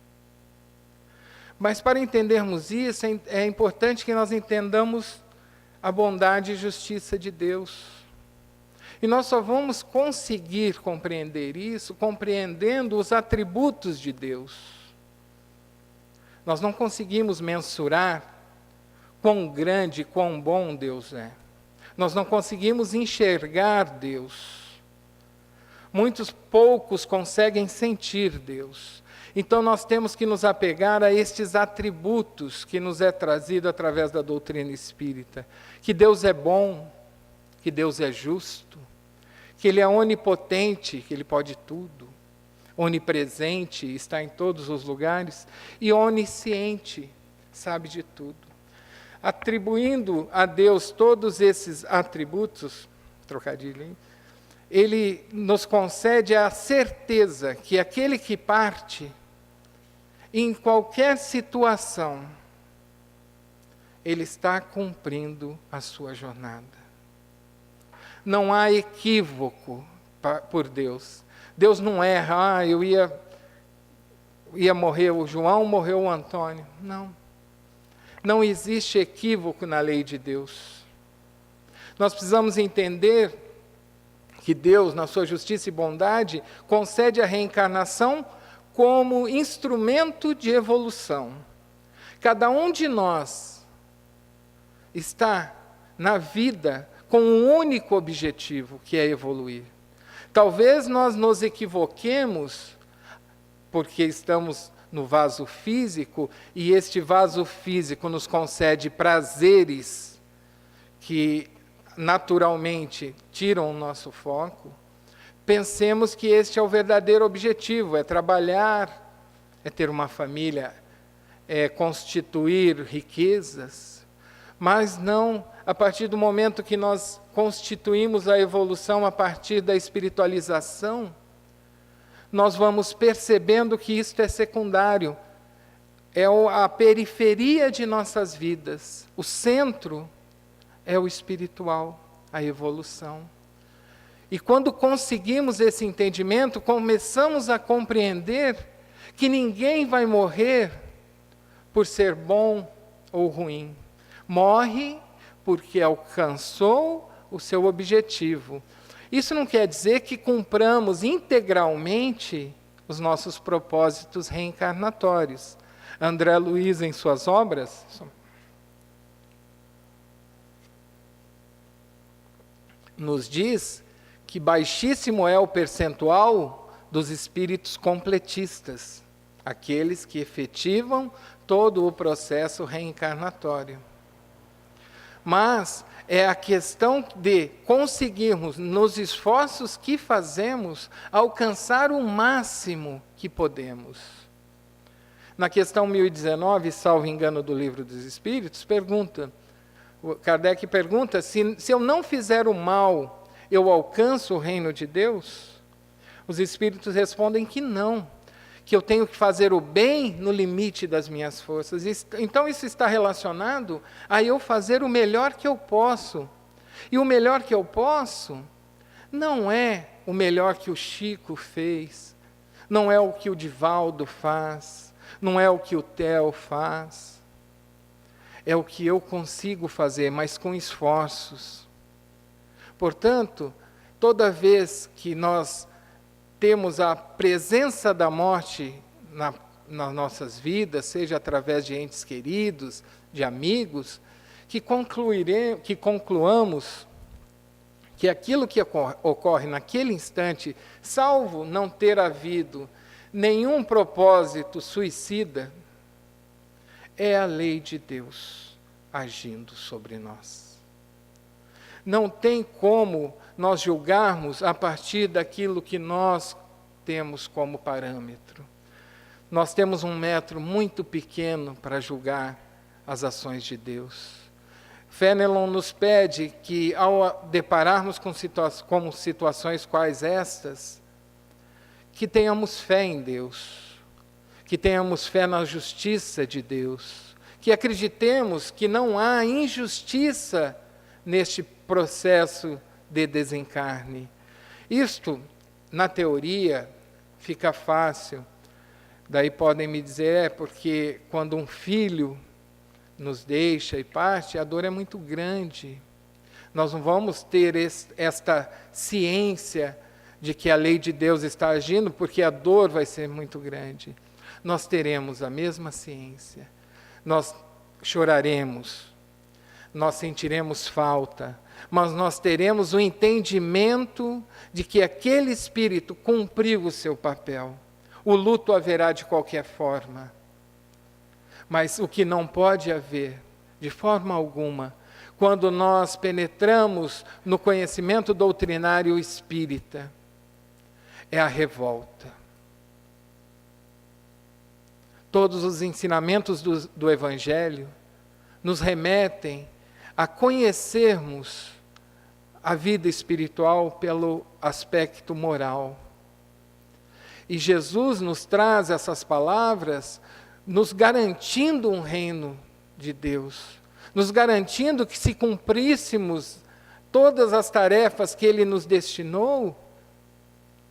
Mas para entendermos isso, é importante que nós entendamos a bondade e justiça de Deus. E nós só vamos conseguir compreender isso compreendendo os atributos de Deus. Nós não conseguimos mensurar quão grande, quão bom Deus é. Nós não conseguimos enxergar Deus. Muitos poucos conseguem sentir Deus. Então nós temos que nos apegar a estes atributos que nos é trazido através da doutrina espírita. Que Deus é bom, que Deus é justo, que Ele é onipotente, que Ele pode tudo, onipresente, está em todos os lugares, e onisciente, sabe de tudo. Atribuindo a Deus todos esses atributos, trocadilho, hein? Ele nos concede a certeza que aquele que parte, em qualquer situação, ele está cumprindo a sua jornada. Não há equívoco por Deus. Deus não erra, eu ia morrer o João, morreu o Antônio. Não. Não existe equívoco na lei de Deus. Nós precisamos entender que Deus, na sua justiça e bondade, concede a reencarnação como instrumento de evolução. Cada um de nós está na vida com um único objetivo, que é evoluir. Talvez nós nos equivoquemos porque estamos no vaso físico e este vaso físico nos concede prazeres que naturalmente tiram o nosso foco. Pensemos que este é o verdadeiro objetivo, é trabalhar, é ter uma família, é constituir riquezas, mas não a partir do momento que nós constituímos a evolução a partir da espiritualização, nós vamos percebendo que isto é secundário, é a periferia de nossas vidas, o centro é o espiritual, a evolução. E quando conseguimos esse entendimento, começamos a compreender que ninguém vai morrer por ser bom ou ruim. Morre porque alcançou o seu objetivo. Isso não quer dizer que cumpramos integralmente os nossos propósitos reencarnatórios. André Luiz, em suas obras, nos diz que baixíssimo é o percentual dos espíritos completistas. aqueles que efetivam todo o processo reencarnatório. Mas é a questão de conseguirmos, nos esforços que fazemos, alcançar o máximo que podemos. Na questão 1019, salvo engano do Livro dos Espíritos, Kardec pergunta se eu não fizer o mal, eu alcanço o reino de Deus? Os Espíritos respondem que não, que eu tenho que fazer o bem no limite das minhas forças. Então isso está relacionado a eu fazer o melhor que eu posso. E o melhor que eu posso não é o melhor que o Chico fez, não é o que o Divaldo faz, não é o que o Theo faz. É o que eu consigo fazer, mas com esforços. Portanto, toda vez que nós temos a presença da morte nas nossas vidas, seja através de entes queridos, de amigos, que concluamos que aquilo que ocorre naquele instante, salvo não ter havido nenhum propósito suicida, é a lei de Deus agindo sobre nós. Não tem como nós julgarmos a partir daquilo que nós temos como parâmetro. Nós temos um metro muito pequeno para julgar as ações de Deus. Fenelon nos pede que, ao depararmos com situações quais estas, que tenhamos fé em Deus, que tenhamos fé na justiça de Deus, que acreditemos que não há injustiça neste processo de desencarne. Isto, na teoria, fica fácil. Daí podem me dizer, porque quando um filho nos deixa e parte, a dor é muito grande. Nós não vamos ter esta ciência de que a lei de Deus está agindo, porque a dor vai ser muito grande. Nós teremos a mesma ciência. Nós choraremos, nós sentiremos falta, mas nós teremos o entendimento de que aquele espírito cumpriu o seu papel. O luto haverá de qualquer forma. Mas o que não pode haver, de forma alguma, quando nós penetramos no conhecimento doutrinário espírita, é a revolta. Todos os ensinamentos do Evangelho nos remetem a conhecermos a vida espiritual pelo aspecto moral. E Jesus nos traz essas palavras, nos garantindo um reino de Deus, nos garantindo que se cumpríssemos todas as tarefas que Ele nos destinou,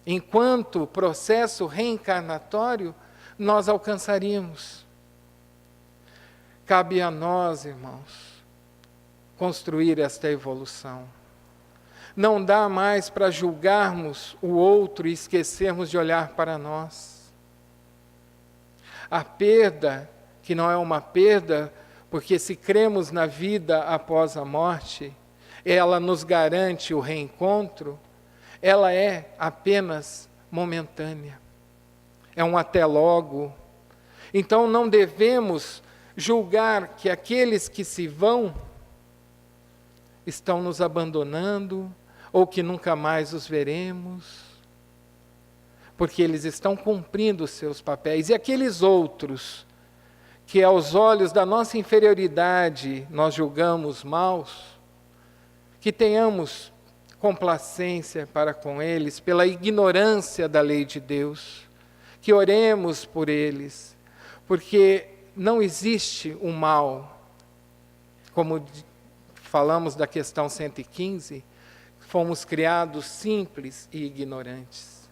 enquanto processo reencarnatório, nós alcançaríamos. Cabe a nós, irmãos, construir esta evolução. Não dá mais para julgarmos o outro e esquecermos de olhar para nós. A perda, que não é uma perda, porque se cremos na vida após a morte, ela nos garante o reencontro, ela é apenas momentânea. É um até logo. Então não devemos julgar que aqueles que se vão estão nos abandonando ou que nunca mais os veremos, porque eles estão cumprindo os seus papéis. E aqueles outros que aos olhos da nossa inferioridade nós julgamos maus, que tenhamos complacência para com eles pela ignorância da lei de Deus, que oremos por eles, porque não existe o mal, como falamos da questão 115, fomos criados simples e ignorantes,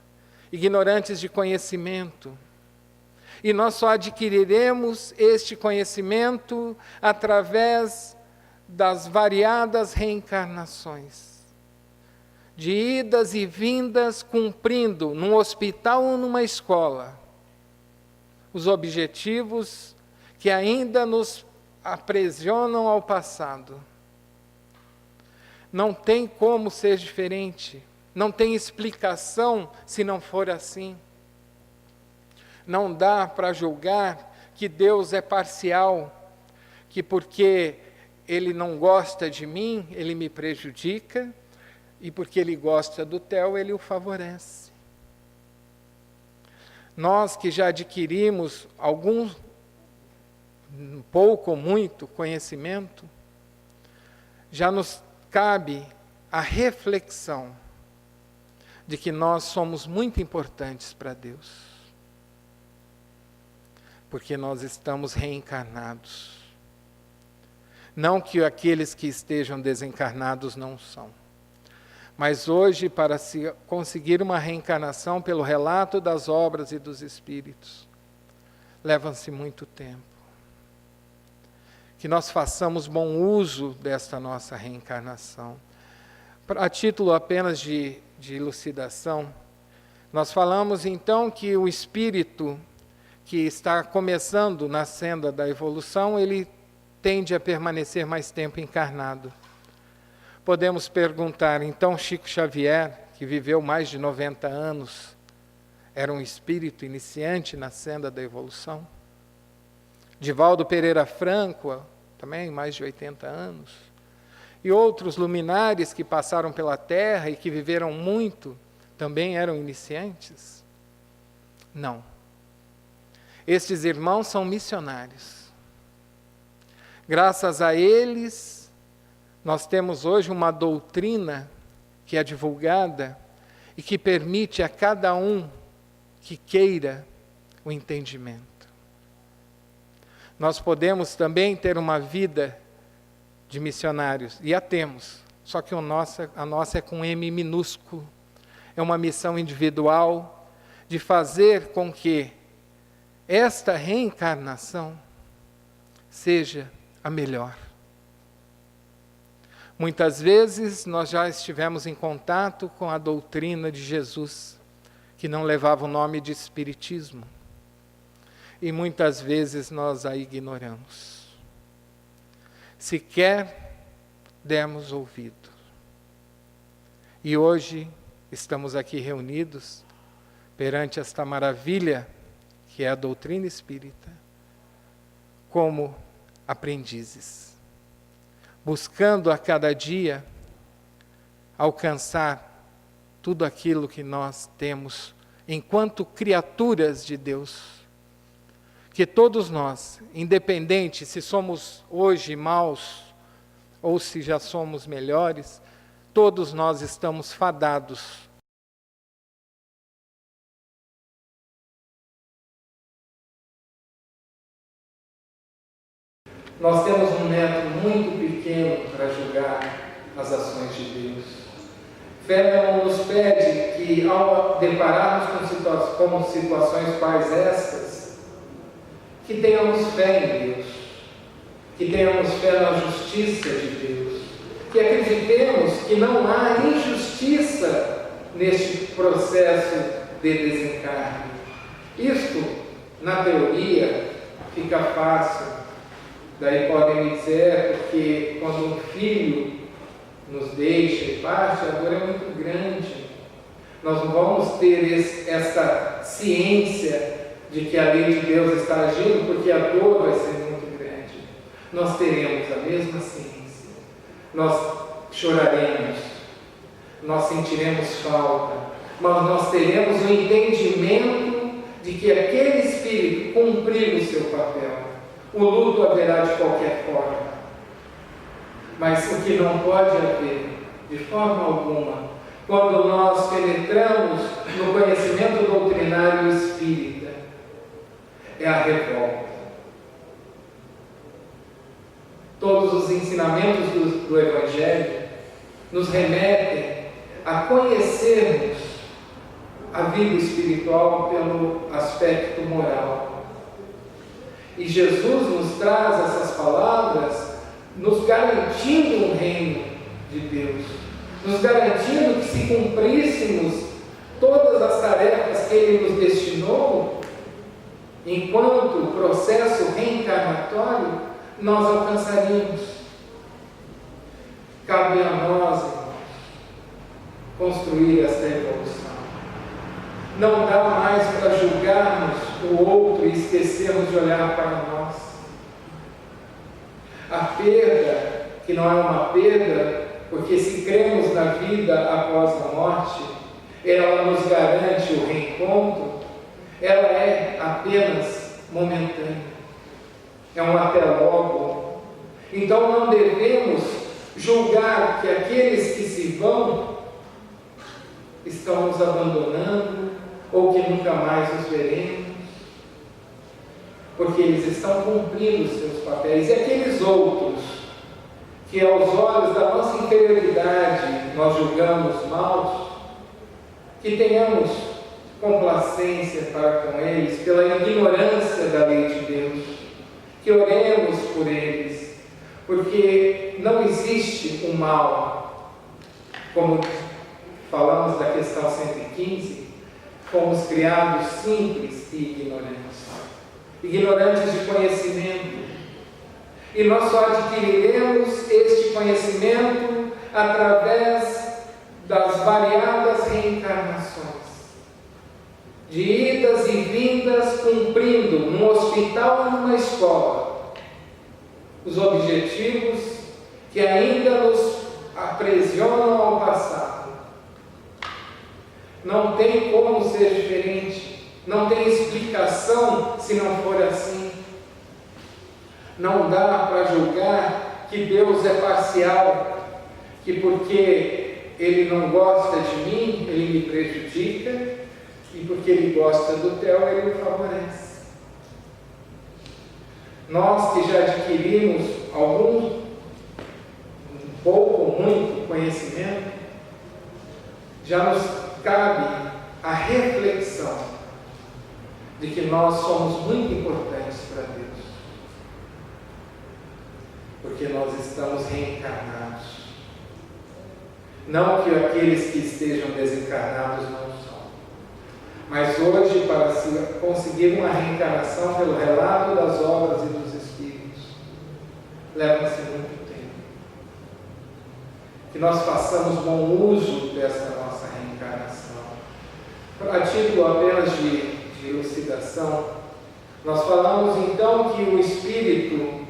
ignorantes de conhecimento, e nós só adquiriremos este conhecimento através das variadas reencarnações, de idas e vindas, cumprindo num hospital ou numa escola os objetivos que ainda nos aprisionam ao passado. Não tem como ser diferente, não tem explicação se não for assim. Não dá para julgar que Deus é parcial, que porque Ele não gosta de mim, Ele me prejudica, e porque Ele gosta do Theo, Ele o favorece. Nós que já adquirimos algum, pouco ou muito conhecimento, já nos cabe a reflexão de que nós somos muito importantes para Deus, porque nós estamos reencarnados. Não que aqueles que estejam desencarnados não são. Mas hoje, para se conseguir uma reencarnação pelo relato das obras e dos espíritos, leva-se muito tempo. Que nós façamos bom uso desta nossa reencarnação. A título apenas de elucidação, nós falamos então que o espírito que está começando na senda da evolução, ele tende a permanecer mais tempo encarnado. Podemos perguntar, então Chico Xavier, que viveu mais de 90 anos, era um espírito iniciante na senda da evolução? Divaldo Pereira Franco, também mais de 80 anos. E outros luminares que passaram pela Terra e que viveram muito, também eram iniciantes? Não. Estes irmãos são missionários. Graças a eles, nós temos hoje uma doutrina que é divulgada e que permite a cada um que queira o entendimento. Nós podemos também ter uma vida de missionários, e a temos, só que a nossa é com M minúsculo. É uma missão individual de fazer com que esta reencarnação seja a melhor. Muitas vezes nós já estivemos em contato com a doutrina de Jesus, que não levava o nome de Espiritismo, e muitas vezes nós a ignoramos. Sequer demos ouvido. E hoje estamos aqui reunidos perante esta maravilha que é a doutrina espírita, como aprendizes, buscando a cada dia alcançar tudo aquilo que nós temos enquanto criaturas de Deus. Que todos nós, independente se somos hoje maus ou se já somos melhores, todos nós estamos fadados Nós temos um neto muito pequeno para julgar as ações de Deus. Fé nos pede que, ao depararmos com situações quais estas, que tenhamos fé em Deus, que tenhamos fé na justiça de Deus, que acreditemos que não há injustiça neste processo de desencarne. Isto, na teoria, fica fácil. Daí podem me dizer, porque quando um filho nos deixa e parte, a dor é muito grande. Nós não vamos ter essa ciência de que a lei de Deus está agindo, porque a dor vai ser muito grande. Nós teremos a mesma ciência. Nós choraremos, nós sentiremos falta, mas nós teremos o entendimento de que aquele espírito cumpriu o seu papel. O luto haverá de qualquer forma, mas o que não pode haver, de forma alguma, quando nós penetramos no conhecimento doutrinário espírita, é a revolta. Todos os ensinamentos do Evangelho nos remetem a conhecermos a vida espiritual pelo aspecto moral. E Jesus nos traz essas palavras, nos garantindo um reino de Deus, nos garantindo que, se cumpríssemos todas as tarefas que Ele nos destinou, enquanto processo reencarnatório, nós alcançaríamos. Cabe a nós, irmãos, construir esta evolução. Não dá mais para julgarmos o outro e esquecermos de olhar para nós. A perda, que não é uma perda, porque se cremos na vida após a morte, ela nos garante o reencontro, ela é apenas momentânea. É um até logo. Então não devemos julgar que aqueles que se vão estão nos abandonando ou que nunca mais os veremos, porque eles estão cumprindo os seus papéis. E aqueles outros que aos olhos da nossa inferioridade nós julgamos maus, que tenhamos complacência para com eles pela ignorância da lei de Deus, que oremos por eles, porque não existe um mal. Como falamos da questão 115, fomos criados simples e ignorantes de conhecimento. E nós só adquiriremos este conhecimento através das variadas reencarnações, de idas e vindas, cumprindo num hospital ou numa escola os objetivos que ainda nos aprisionam ao passado. Não tem como ser diferente, não tem explicação se não for assim. Não dá para julgar que Deus é parcial, que porque Ele não gosta de mim, Ele me prejudica, e porque Ele gosta do Theo, Ele o favorece. Nós que já adquirimos algum, pouco ou muito conhecimento, já nos cabe a reflexão de que nós somos muito importantes para Deus, porque nós estamos reencarnados. Não que aqueles que estejam desencarnados não são, mas hoje, para se conseguir uma reencarnação pelo relato das obras e dos Espíritos, leva-se muito tempo. Que nós façamos bom uso dessa nossa reencarnação. A título apenas de elucidação, nós falamos então que o Espírito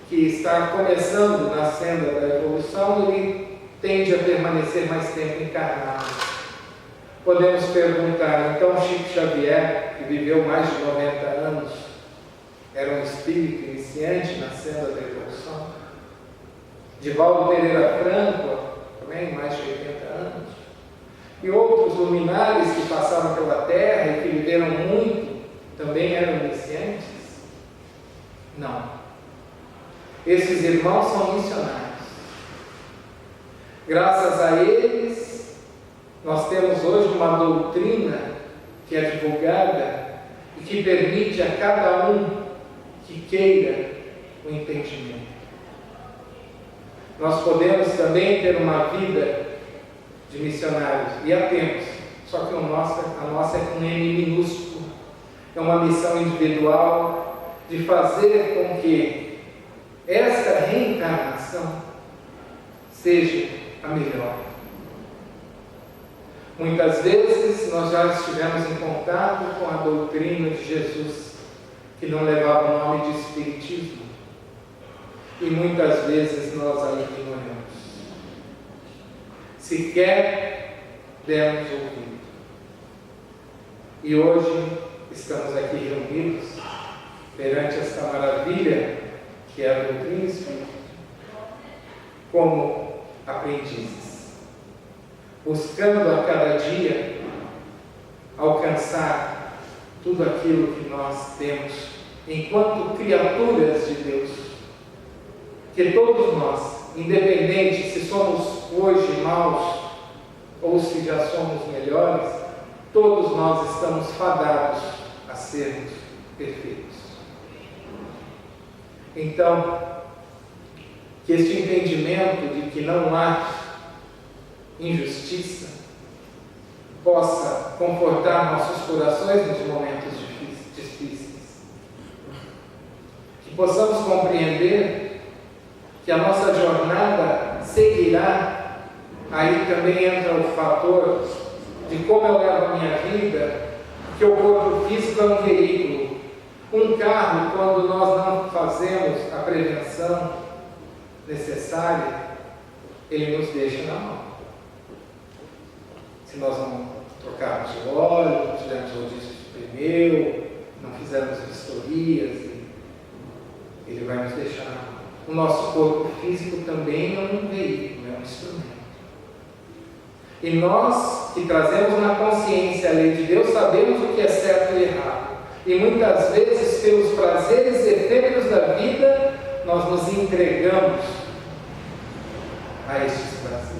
que está começando na senda da evolução, ele tende a permanecer mais tempo encarnado. Podemos perguntar, então Chico Xavier, que viveu mais de 90 anos, era um espírito iniciante na senda da evolução? Divaldo Pereira Franco, também mais de 80 anos? E outros luminares que passaram pela Terra e que viveram muito, também eram iniciantes? Não. Esses irmãos são missionários. Graças a eles, nós temos hoje uma doutrina que é divulgada e que permite a cada um que queira o entendimento. Nós podemos também ter uma vida de missionários, e a temos, só que a nossa é com M minúsculo. É uma missão individual de fazer com que esta reencarnação seja a melhor. Muitas vezes nós já estivemos em contato com a doutrina de Jesus, que não levava o nome de Espiritismo, e muitas vezes nós a ignoramos. Sequer demos ouvido. E hoje estamos aqui reunidos perante esta maravilha que é a doutrina espírita, como aprendizes, buscando a cada dia alcançar tudo aquilo que nós temos enquanto criaturas de Deus, que todos nós, independente se somos hoje maus ou se já somos melhores, todos nós estamos fadados a sermos perfeitos. Então, que este entendimento de que não há injustiça possa confortar nossos corações nos momentos difíceis. Que possamos compreender que a nossa jornada seguirá. Aí também entra o fator de como eu levo a minha vida, porque o corpo físico é um veículo, Um carro, quando nós não fazemos a prevenção necessária, ele nos deixa na mão. Se nós não trocarmos o óleo, não fizermos rodízio de pneu, não fizermos vistorias, ele vai nos deixar na mão. O nosso corpo físico também é um veículo, é um instrumento. E nós que trazemos na consciência a lei de Deus, sabemos o que é certo e errado. E muitas vezes, pelos prazeres efêmeros da vida, nós nos entregamos a estes prazeres,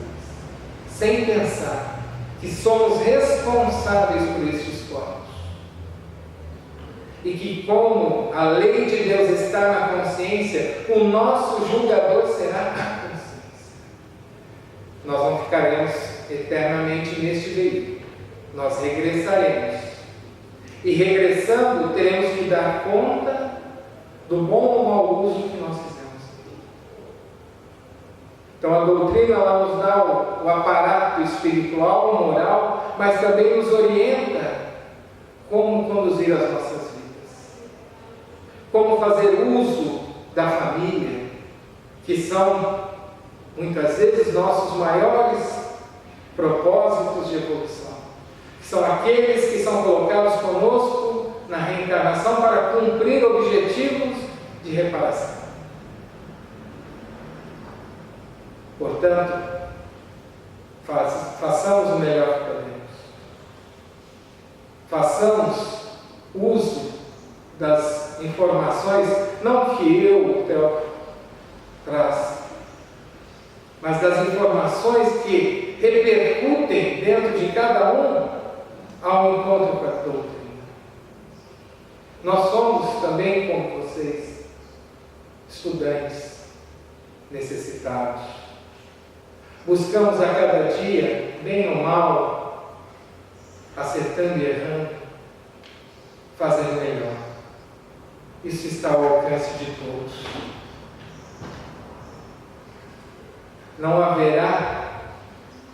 sem pensar que somos responsáveis por estes corpos. E que, como a lei de Deus está na consciência, o nosso julgador será a consciência. Nós não ficaremos eternamente neste veículo. Nós regressaremos. E regressando, teremos que dar conta do bom ou mau uso que nós fizemos. Então a doutrina ela nos dá o aparato espiritual, moral, mas também nos orienta como conduzir as nossas vidas. Como fazer uso da família, que são muitas vezes nossos maiores propósitos de evolução. São aqueles que são colocados conosco na reencarnação para cumprir objetivos de reparação. Portanto, façamos o melhor que podemos. Façamos uso das informações, não que eu, Theo, traz, mas das informações que repercutem dentro de cada um ao encontro com a doutrina. Nós somos também, como vocês, estudantes necessitados. Buscamos a cada dia, bem ou mal, acertando e errando, fazer melhor. Isso está ao alcance de todos. Não haverá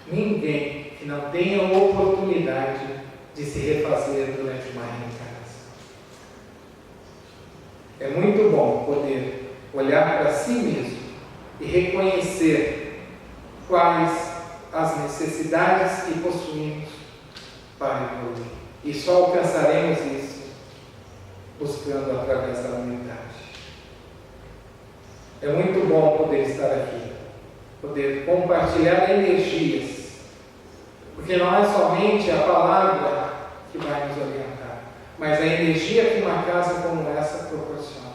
ninguém que não tenha oportunidade de se refazer durante uma reencarnação. É muito bom poder olhar para si mesmo e reconhecer quais as necessidades que possuímos para evoluir. E só alcançaremos isso buscando através da humildade. É muito bom poder estar aqui, poder compartilhar energias, porque não é somente a palavra que vai nos orientar, mas a energia que uma casa como essa proporciona.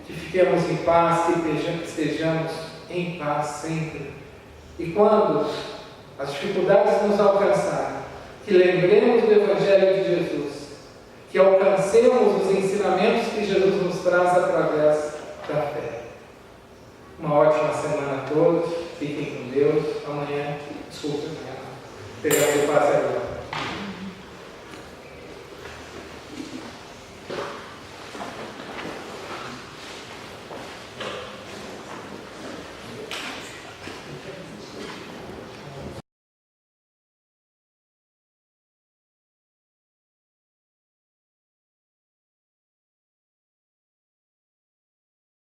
Que fiquemos em paz, que estejamos em paz sempre. E quando as dificuldades nos alcançarem, que lembremos do Evangelho de Jesus, que alcancemos os ensinamentos que Jesus nos traz através